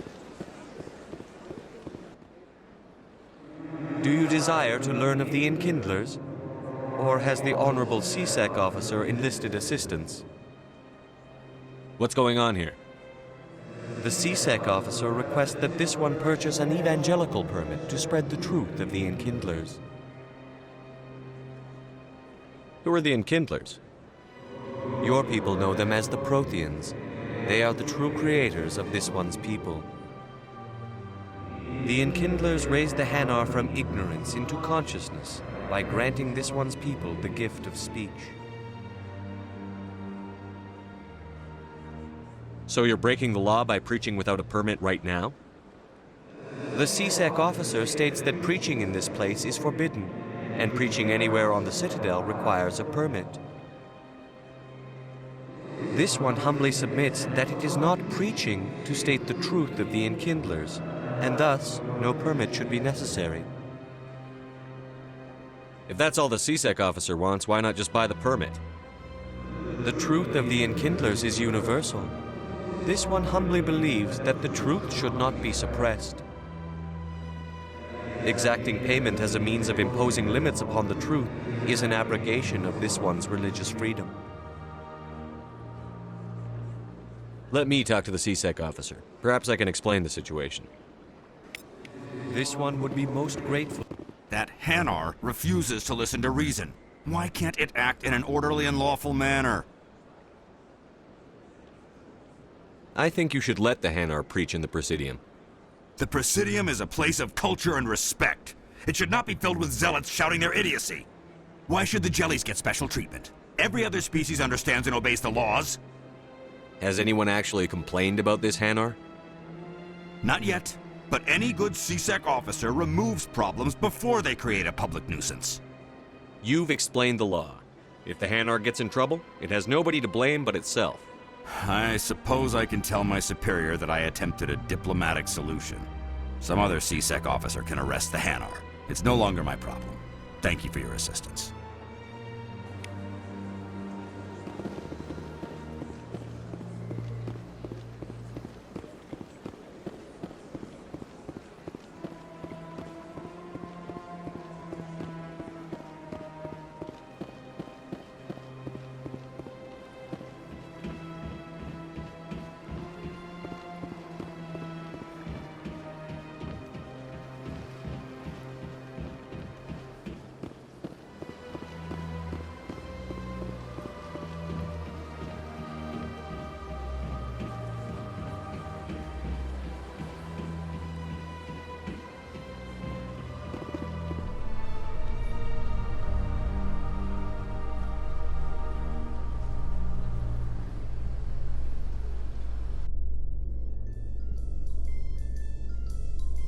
Speaker 3: Do you desire to learn of the Enkindlers? Or has the Honorable CSEC officer enlisted assistance? What's going on here? The CSEC officer requests that this one purchase an evangelical permit to spread the truth of the Enkindlers. Who are the Enkindlers? Your people know them as the Protheans. They are the true creators of this one's people. The Enkindlers raised the Hanar from ignorance into consciousness by granting this one's people the gift of speech. So you're breaking the law by preaching without a permit right now? The CSEC officer states that preaching in this place is forbidden, and preaching anywhere on the Citadel requires a permit. This one humbly submits that it is not preaching to state the truth of the Enkindlers, and thus no permit should be necessary.
Speaker 18: If that's all the CSEC officer wants, why not just buy the permit?
Speaker 3: The truth of the Enkindlers is universal. This one humbly believes that the truth should not be suppressed. Exacting payment as a means of imposing limits upon the truth is an abrogation of this one's religious freedom.
Speaker 18: Let me talk to the CSEC officer. Perhaps I can explain the situation.
Speaker 3: This one would be most grateful.
Speaker 6: That Hanar refuses to listen to reason. Why can't it act in an orderly and lawful manner?
Speaker 18: I think you should let the Hanar preach in the Presidium.
Speaker 6: The Presidium is a place of culture and respect. It should not be filled with zealots shouting their idiocy. Why should the jellies get special treatment? Every other species understands and obeys the laws.
Speaker 18: Has anyone actually complained about this Hanar?
Speaker 6: Not yet, but any good CSEC officer removes problems before they create a public nuisance.
Speaker 18: You've explained the law. If the Hanar gets in trouble, it has nobody to blame but itself.
Speaker 6: I suppose I can tell my superior that I attempted a diplomatic solution. Some other CSEC officer can arrest the Hanar. It's no longer my problem. Thank you for your assistance.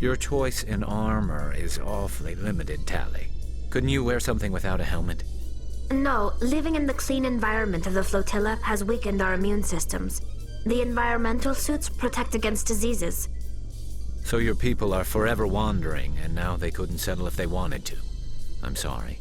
Speaker 8: Your choice in armor is awfully limited, Tally. Couldn't you wear something without a helmet?
Speaker 21: No, living in the clean environment of the flotilla has weakened our immune systems. The environmental suits protect against diseases.
Speaker 8: So your people are forever wandering, and now they couldn't settle if they wanted to. I'm sorry.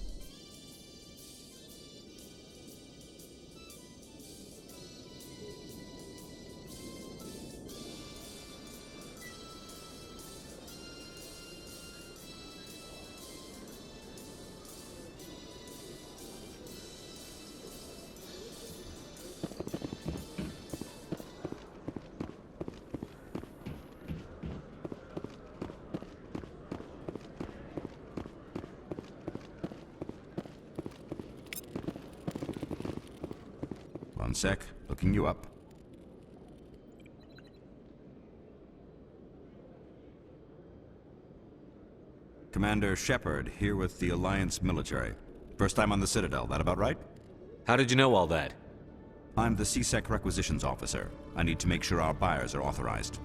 Speaker 6: One sec, looking you up. Commander Shepard, here with the Alliance military. First time on the Citadel, that about right?
Speaker 18: How did you know all that?
Speaker 6: I'm the CSEC requisitions officer. I need to make sure our buyers are authorized.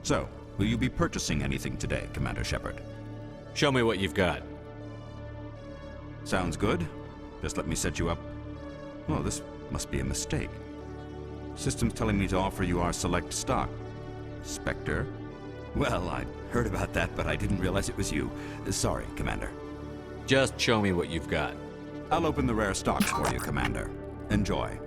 Speaker 6: So, will you be purchasing anything today, Commander Shepard?
Speaker 18: Show me what you've got.
Speaker 6: Sounds good. Just let me set you up. Oh, this must be a mistake. System's telling me to offer you our select stock. Spectre? Well, I heard about that, but I didn't realize it was you. Sorry, Commander.
Speaker 18: Just show me what you've got.
Speaker 6: I'll open the rare stocks for you, Commander. Enjoy.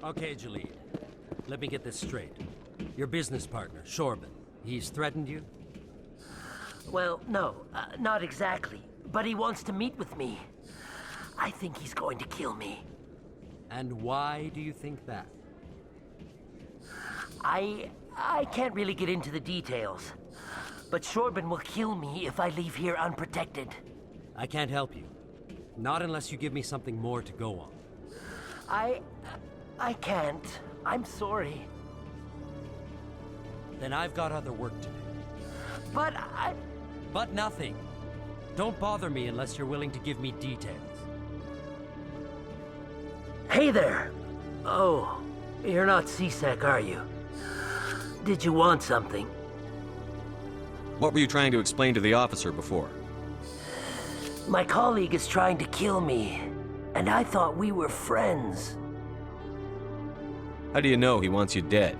Speaker 19: Okay, Jalid. Let me get this straight. Your business partner, Shorban, he's threatened you?
Speaker 13: Well, no, not exactly. But he wants to meet with me. I think he's going to kill me.
Speaker 19: And why do you think that?
Speaker 13: I can't really get into the details. But Shorban will kill me if I leave here unprotected.
Speaker 19: I can't help you. Not unless you give me something more to go on.
Speaker 13: I can't. I'm sorry.
Speaker 19: Then I've got other work to do.
Speaker 13: But
Speaker 19: But nothing. Don't bother me unless you're willing to give me details.
Speaker 13: Hey there! Oh, you're not C-Sec, are you? Did you want something?
Speaker 3: What were you trying to explain to the officer before?
Speaker 13: My colleague is trying to kill me, and I thought we were friends.
Speaker 3: How do you know he wants you dead?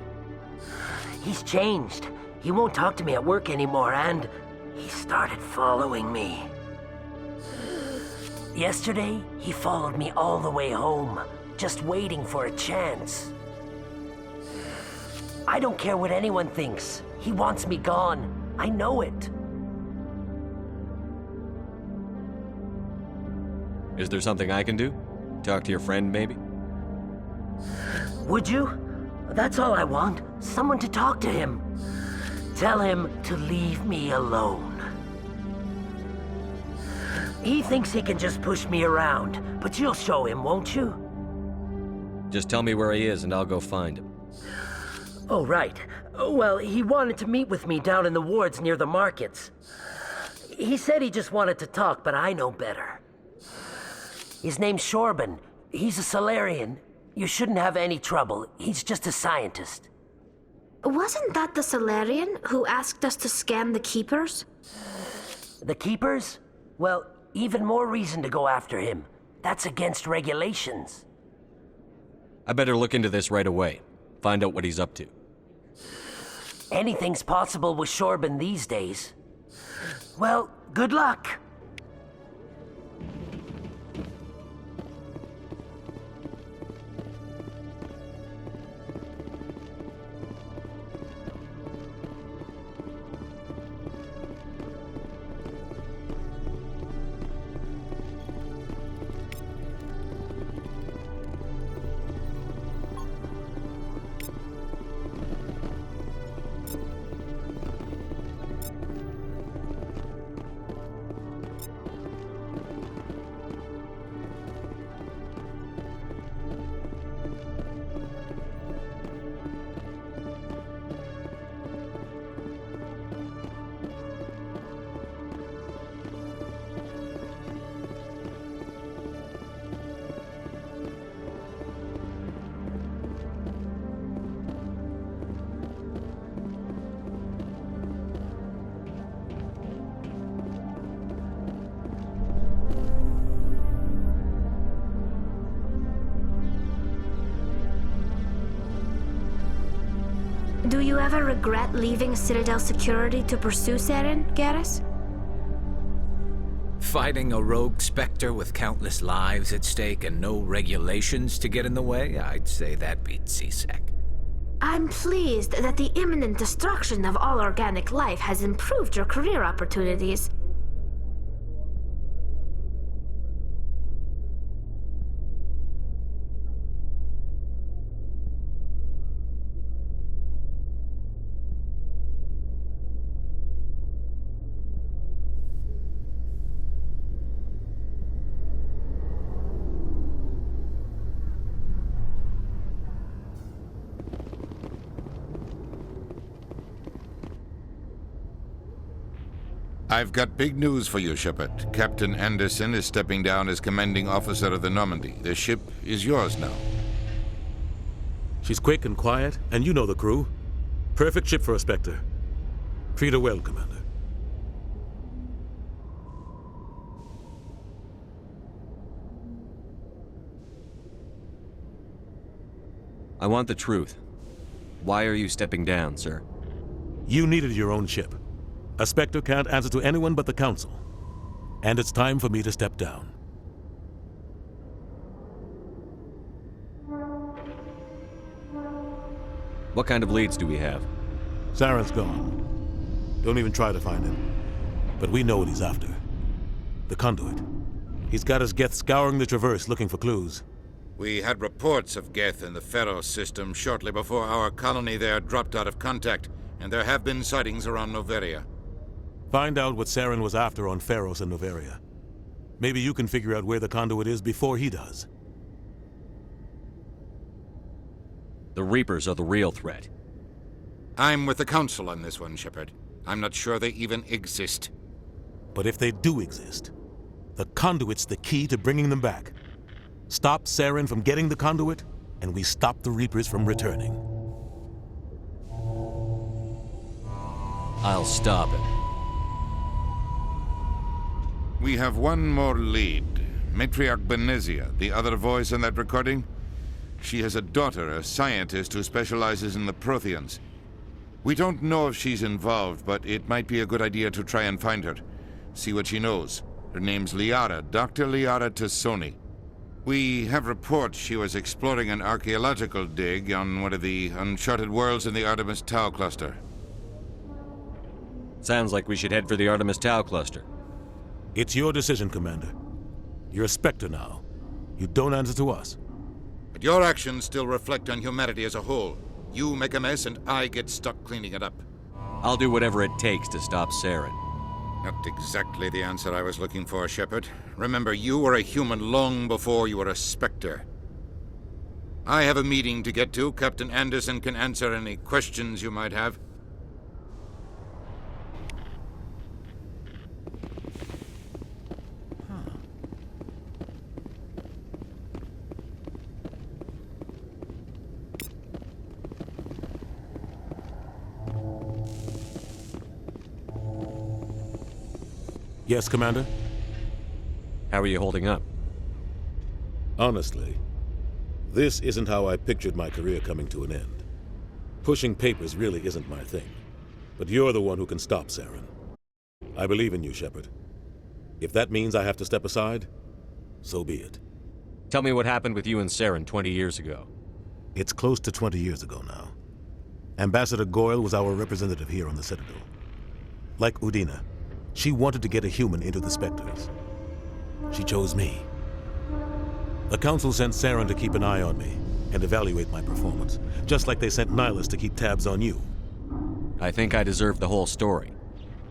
Speaker 13: He's changed. He won't talk to me at work anymore, and he started following me. Yesterday, he followed me all the way home, just waiting for a chance. I don't care what anyone thinks. He wants me gone. I know it.
Speaker 3: Is there something I can do? Talk to your friend, maybe?
Speaker 13: Would you? That's all I want. Someone to talk to him. Tell him to leave me alone. He thinks he can just push me around, but you'll show him, won't you?
Speaker 3: Just tell me where he is and I'll go find him.
Speaker 13: Oh, right. Well, he wanted to meet with me down in the wards near the markets. He said he just wanted to talk, but I know better. His name's Shorban. He's a Solarian. You shouldn't have any trouble. He's just a scientist.
Speaker 21: Wasn't that the Solarian who asked us to scan the Keepers?
Speaker 13: The Keepers? Well, even more reason to go after him. That's against regulations.
Speaker 3: I better look into this right away. Find out what he's up to.
Speaker 13: Anything's possible with Shorban these days. Well, good luck.
Speaker 21: Do you ever regret leaving Citadel Security to pursue Saren, Garrus?
Speaker 8: Fighting a rogue Spectre with countless lives at stake and no regulations to get in the way? I'd say that beats C-Sec.
Speaker 21: I'm pleased that the imminent destruction of all organic life has improved your career opportunities.
Speaker 22: I've got big news for you, Shepard. Captain Anderson is stepping down as commanding officer of the Normandy. The ship is yours now.
Speaker 5: She's quick and quiet, and you know the crew. Perfect ship for a Spectre. Treat her well, Commander.
Speaker 3: I want the truth. Why are you stepping down, sir?
Speaker 5: You needed your own ship. A Spectre can't answer to anyone but the Council. And it's time for me to step down.
Speaker 3: What kind of leads do we have?
Speaker 5: Saren's gone. Don't even try to find him. But we know what he's after. The conduit. He's got his Geth scouring the Traverse looking for clues.
Speaker 22: We had reports of Geth in the Pharos system shortly before our colony there dropped out of contact, and there have been sightings around Noveria.
Speaker 5: Find out what Saren was after on Pharos and Noveria. Maybe you can figure out where the conduit is before he does.
Speaker 18: The Reapers are the real threat.
Speaker 22: I'm with the Council on this one, Shepard. I'm not sure they even exist.
Speaker 5: But if they do exist, the conduit's the key to bringing them back. Stop Saren from getting the conduit, and we stop the Reapers from returning.
Speaker 18: I'll stop him.
Speaker 22: We have one more lead. Matriarch Benezia, the other voice in that recording. She has a daughter, a scientist who specializes in the Protheans. We don't know if she's involved, but it might be a good idea to try and find her. See what she knows. Her name's Liara, Dr. Liara Tassoni. We have reports she was exploring an archaeological dig on one of the uncharted worlds in the Artemis Tau cluster.
Speaker 18: Sounds like we should head for the Artemis Tau cluster.
Speaker 5: It's your decision, Commander. You're a Spectre now. You don't answer to us.
Speaker 22: But your actions still reflect on humanity as a whole. You make a mess and I get stuck cleaning it up.
Speaker 18: I'll do whatever it takes to stop Saren.
Speaker 22: Not exactly the answer I was looking for, Shepard. Remember, you were a human long before you were a Spectre. I have a meeting to get to. Captain Anderson can answer any questions you might have.
Speaker 5: Yes, Commander?
Speaker 18: How are you holding up?
Speaker 5: Honestly, this isn't how I pictured my career coming to an end. Pushing papers really isn't my thing. But you're the one who can stop Saren. I believe in you, Shepard. If that means I have to step aside, so be it.
Speaker 18: Tell me what happened with you and Saren 20 years ago.
Speaker 5: It's close to 20 years ago now. Ambassador Goyle was our representative here on the Citadel. Like Udina, she wanted to get a human into the Spectres. She chose me. The Council sent Saren to keep an eye on me and evaluate my performance, just like they sent Nihilus to keep tabs on you.
Speaker 18: I think I deserve the whole story.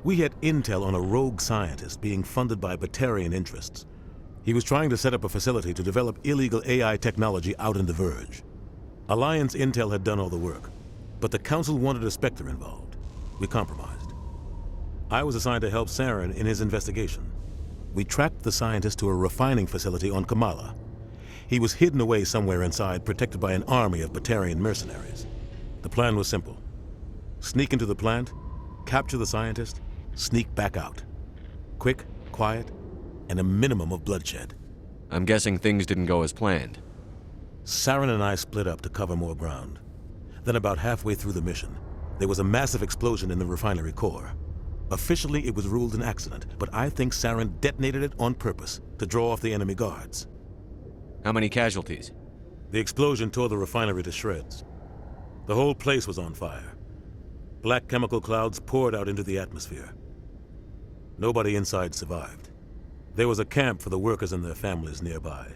Speaker 5: We had intel on a rogue scientist being funded by Batarian interests. He was trying to set up a facility to develop illegal AI technology out in the Verge. Alliance intel had done all the work, but the Council wanted a Spectre involved. We compromised. I was assigned to help Saren in his investigation. We tracked the scientist to a refining facility on Kamala. He was hidden away somewhere inside, protected by an army of Batarian mercenaries. The plan was simple. Sneak into the plant, capture the scientist, sneak back out. Quick, quiet, and a minimum of bloodshed.
Speaker 18: I'm guessing things didn't go as planned.
Speaker 5: Saren and I split up to cover more ground. Then about halfway through the mission, there was a massive explosion in the refinery core. Officially, it was ruled an accident, but I think Saren detonated it on purpose to draw off the enemy guards.
Speaker 18: How many casualties?
Speaker 5: The explosion tore the refinery to shreds. The whole place was on fire. Black chemical clouds poured out into the atmosphere. Nobody inside survived. There was a camp for the workers and their families nearby.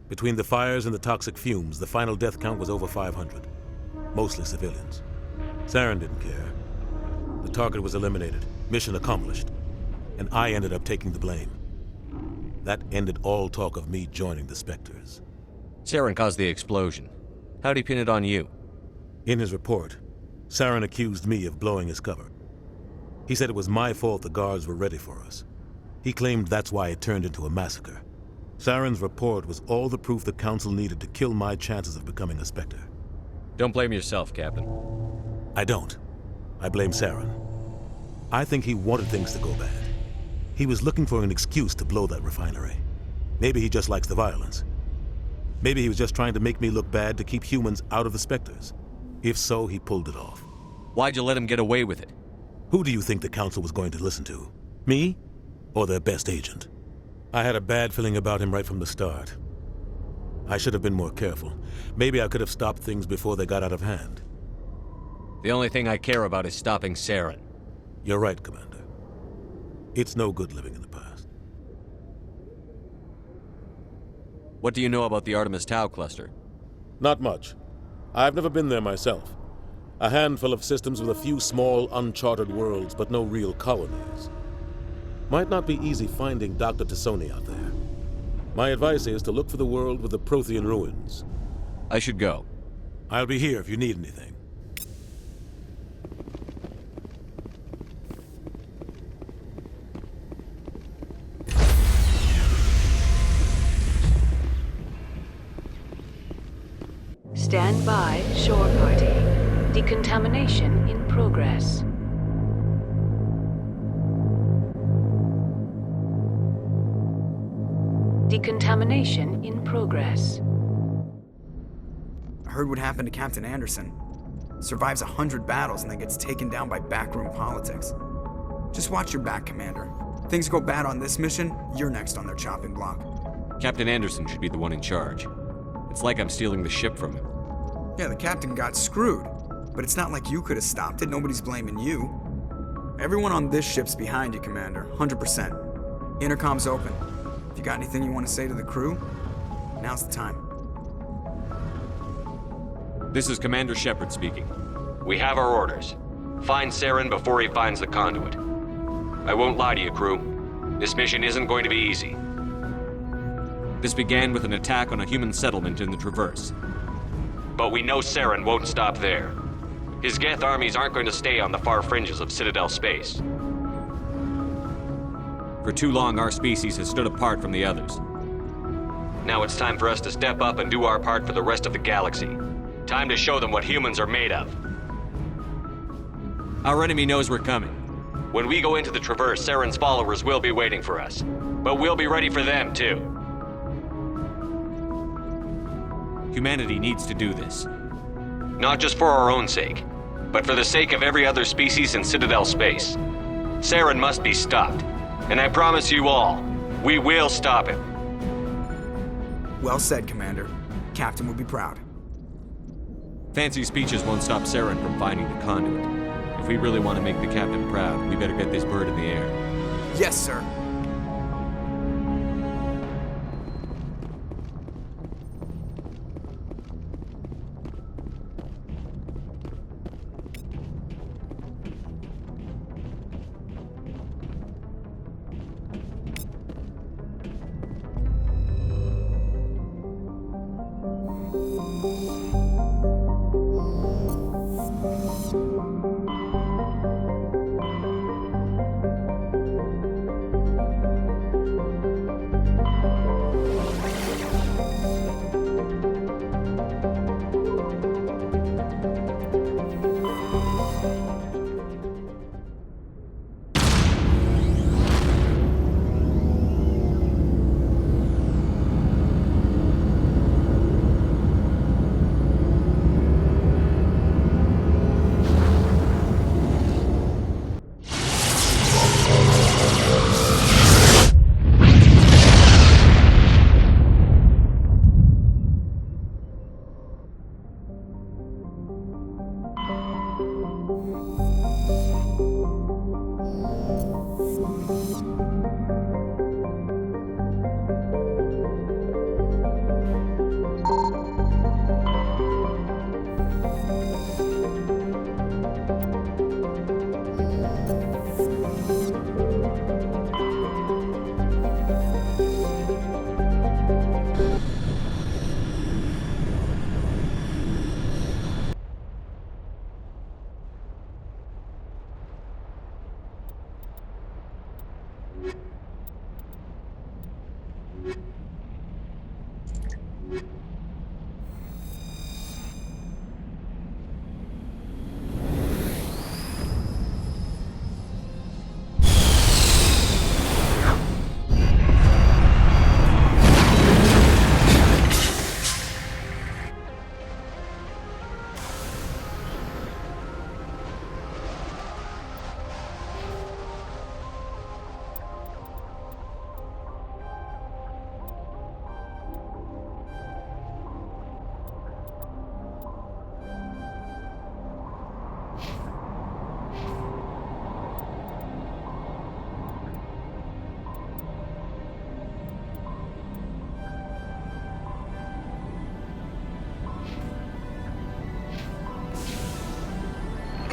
Speaker 5: Between the fires and the toxic fumes, the final death count was over 500. Mostly civilians. Saren didn't care. The target was eliminated, mission accomplished, and I ended up taking the blame. That ended all talk of me joining the Spectres.
Speaker 18: Saren caused the explosion. How'd he pin it on you?
Speaker 5: In his report, Saren accused me of blowing his cover. He said it was my fault the guards were ready for us. He claimed that's why it turned into a massacre. Saren's report was all the proof the Council needed to kill my chances of becoming a Spectre.
Speaker 18: Don't blame yourself, Captain.
Speaker 5: I don't. I blame Saren. I think he wanted things to go bad. He was looking for an excuse to blow that refinery. Maybe he just likes the violence. Maybe he was just trying to make me look bad to keep humans out of the Spectres. If so, he pulled it off.
Speaker 18: Why'd you let him get away with it?
Speaker 5: Who do you think the Council was going to listen to? Me? Or their best agent? I had a bad feeling about him right from the start. I should have been more careful. Maybe I could have stopped things before they got out of hand.
Speaker 18: The only thing I care about is stopping Saren.
Speaker 5: You're right, Commander. It's no good living in the past.
Speaker 3: What do you know about the Artemis Tau cluster?
Speaker 5: Not much. I've never been there myself. A handful of systems with a few small, uncharted worlds, but no real colonies. Might not be easy finding Dr. Tassoni out there. My advice is to look for the world with the Prothean ruins.
Speaker 3: I should go.
Speaker 5: I'll be here if you need anything.
Speaker 2: Stand by, shore party. Decontamination in progress. Decontamination in progress.
Speaker 14: I heard what happened to Captain Anderson. Survives 100 battles and then gets taken down by backroom politics. Just watch your back, Commander. Things go bad on this mission, you're next on their chopping block.
Speaker 3: Captain Anderson should be the one in charge. It's like I'm stealing the ship from him.
Speaker 14: Yeah, the captain got screwed. But it's not like you could have stopped it. Nobody's blaming you. Everyone on this ship's behind you, Commander. 100%. Intercom's open. If you got anything you want to say to the crew, now's the time.
Speaker 3: This is Commander Shepard speaking. We have our orders. Find Saren before he finds the conduit. I won't lie to you, crew. This mission isn't going to be easy. This began with an attack on a human settlement in the Traverse. But we know Saren won't stop there. His Geth armies aren't going to stay on the far fringes of Citadel space. For too long, our species has stood apart from the others. Now it's time for us to step up and do our part for the rest of the galaxy. Time to show them what humans are made of. Our enemy knows we're coming. When we go into the Traverse, Saren's followers will be waiting for us. But we'll be ready for them, too. Humanity needs to do this. Not just for our own sake, but for the sake of every other species in Citadel space. Saren must be stopped. And I promise you all, we will stop him.
Speaker 14: Well said, Commander. Captain will be proud.
Speaker 3: Fancy speeches won't stop Saren from finding the conduit. If we really want to make the captain proud, we better get this bird in the air.
Speaker 14: Yes, sir.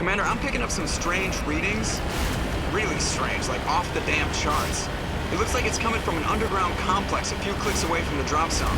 Speaker 14: Commander, I'm picking up some strange readings. Really strange, like off the damn charts. It looks like it's coming from an underground complex a few clicks away from the drop zone.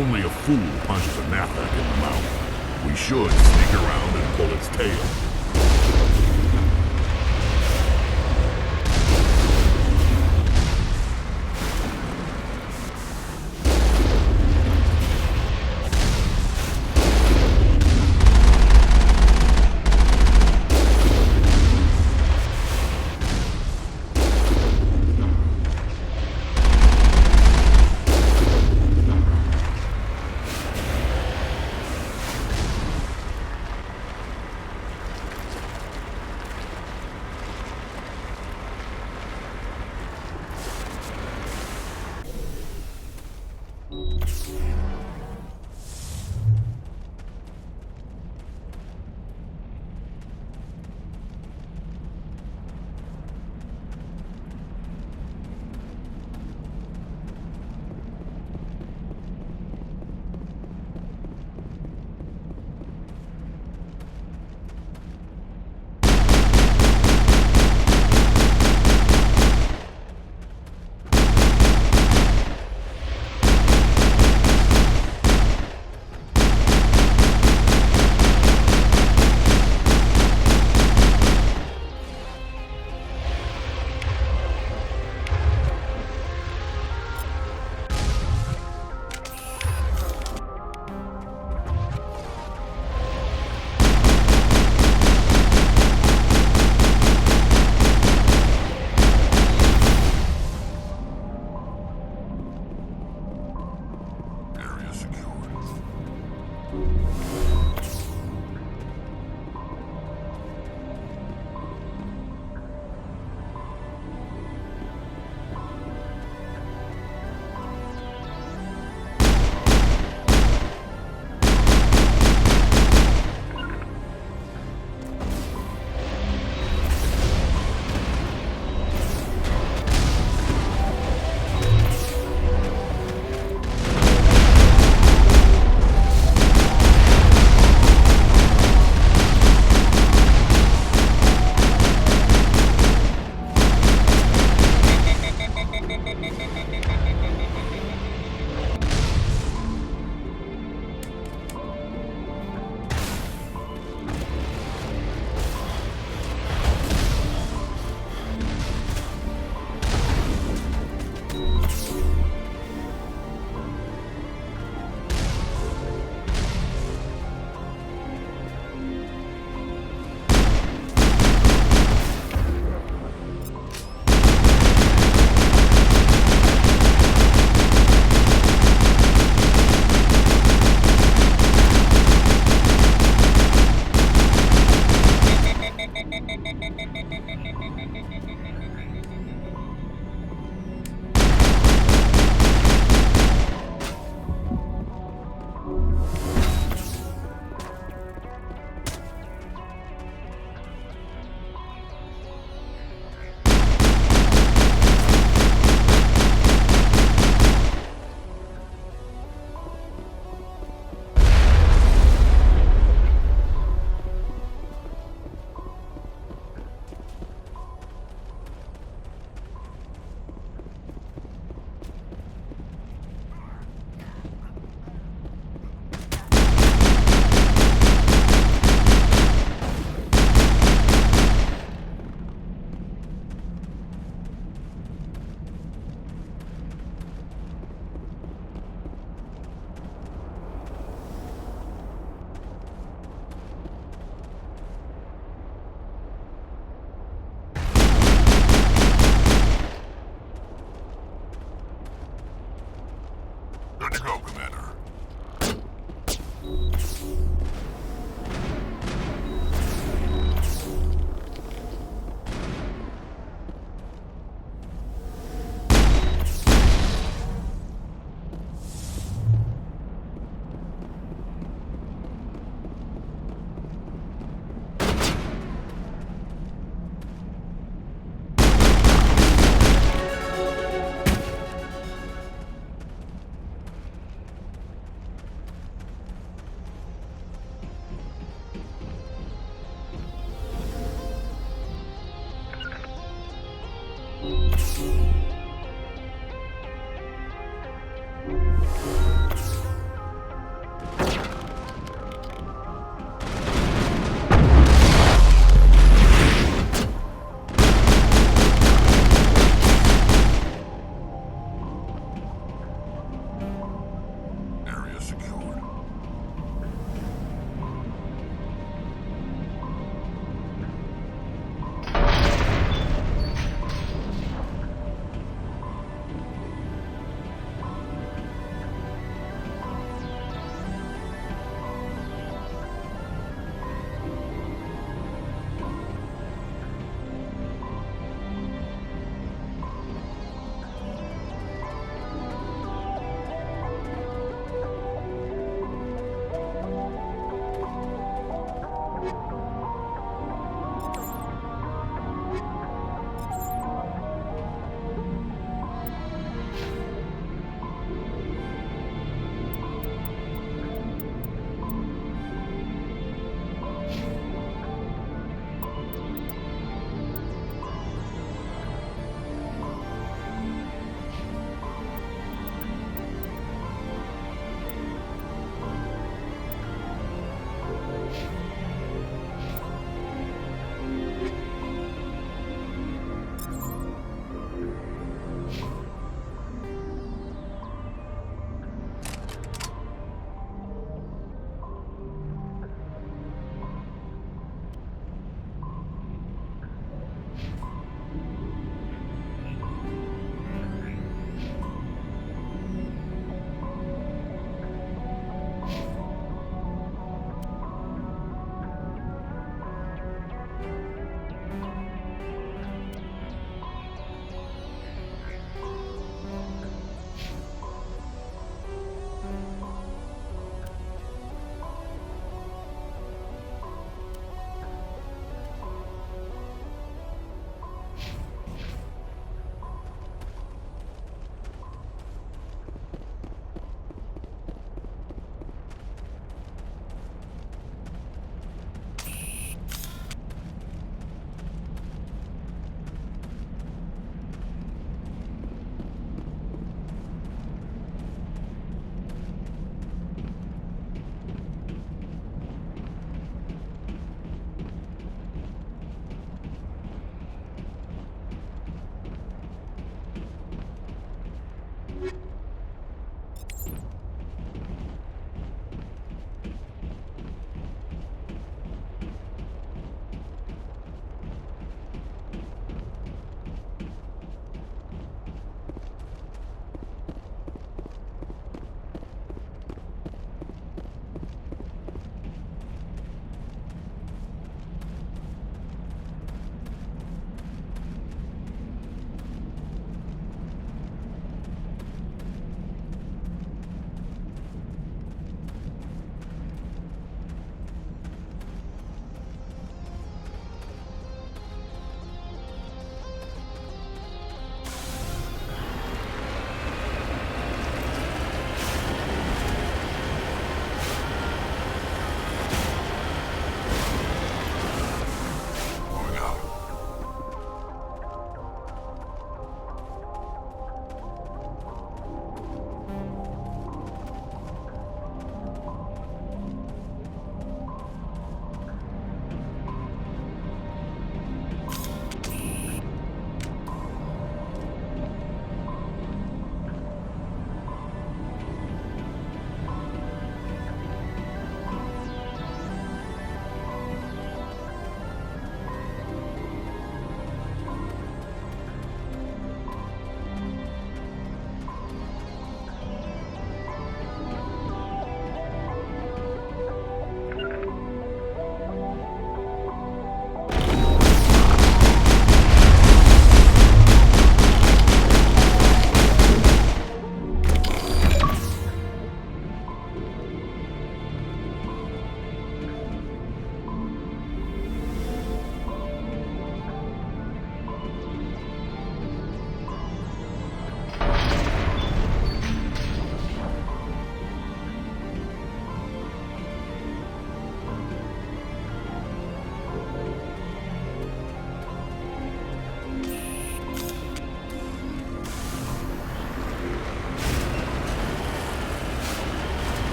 Speaker 7: Only a fool punches a knapsack in the mouth. We should sneak around and pull its tail.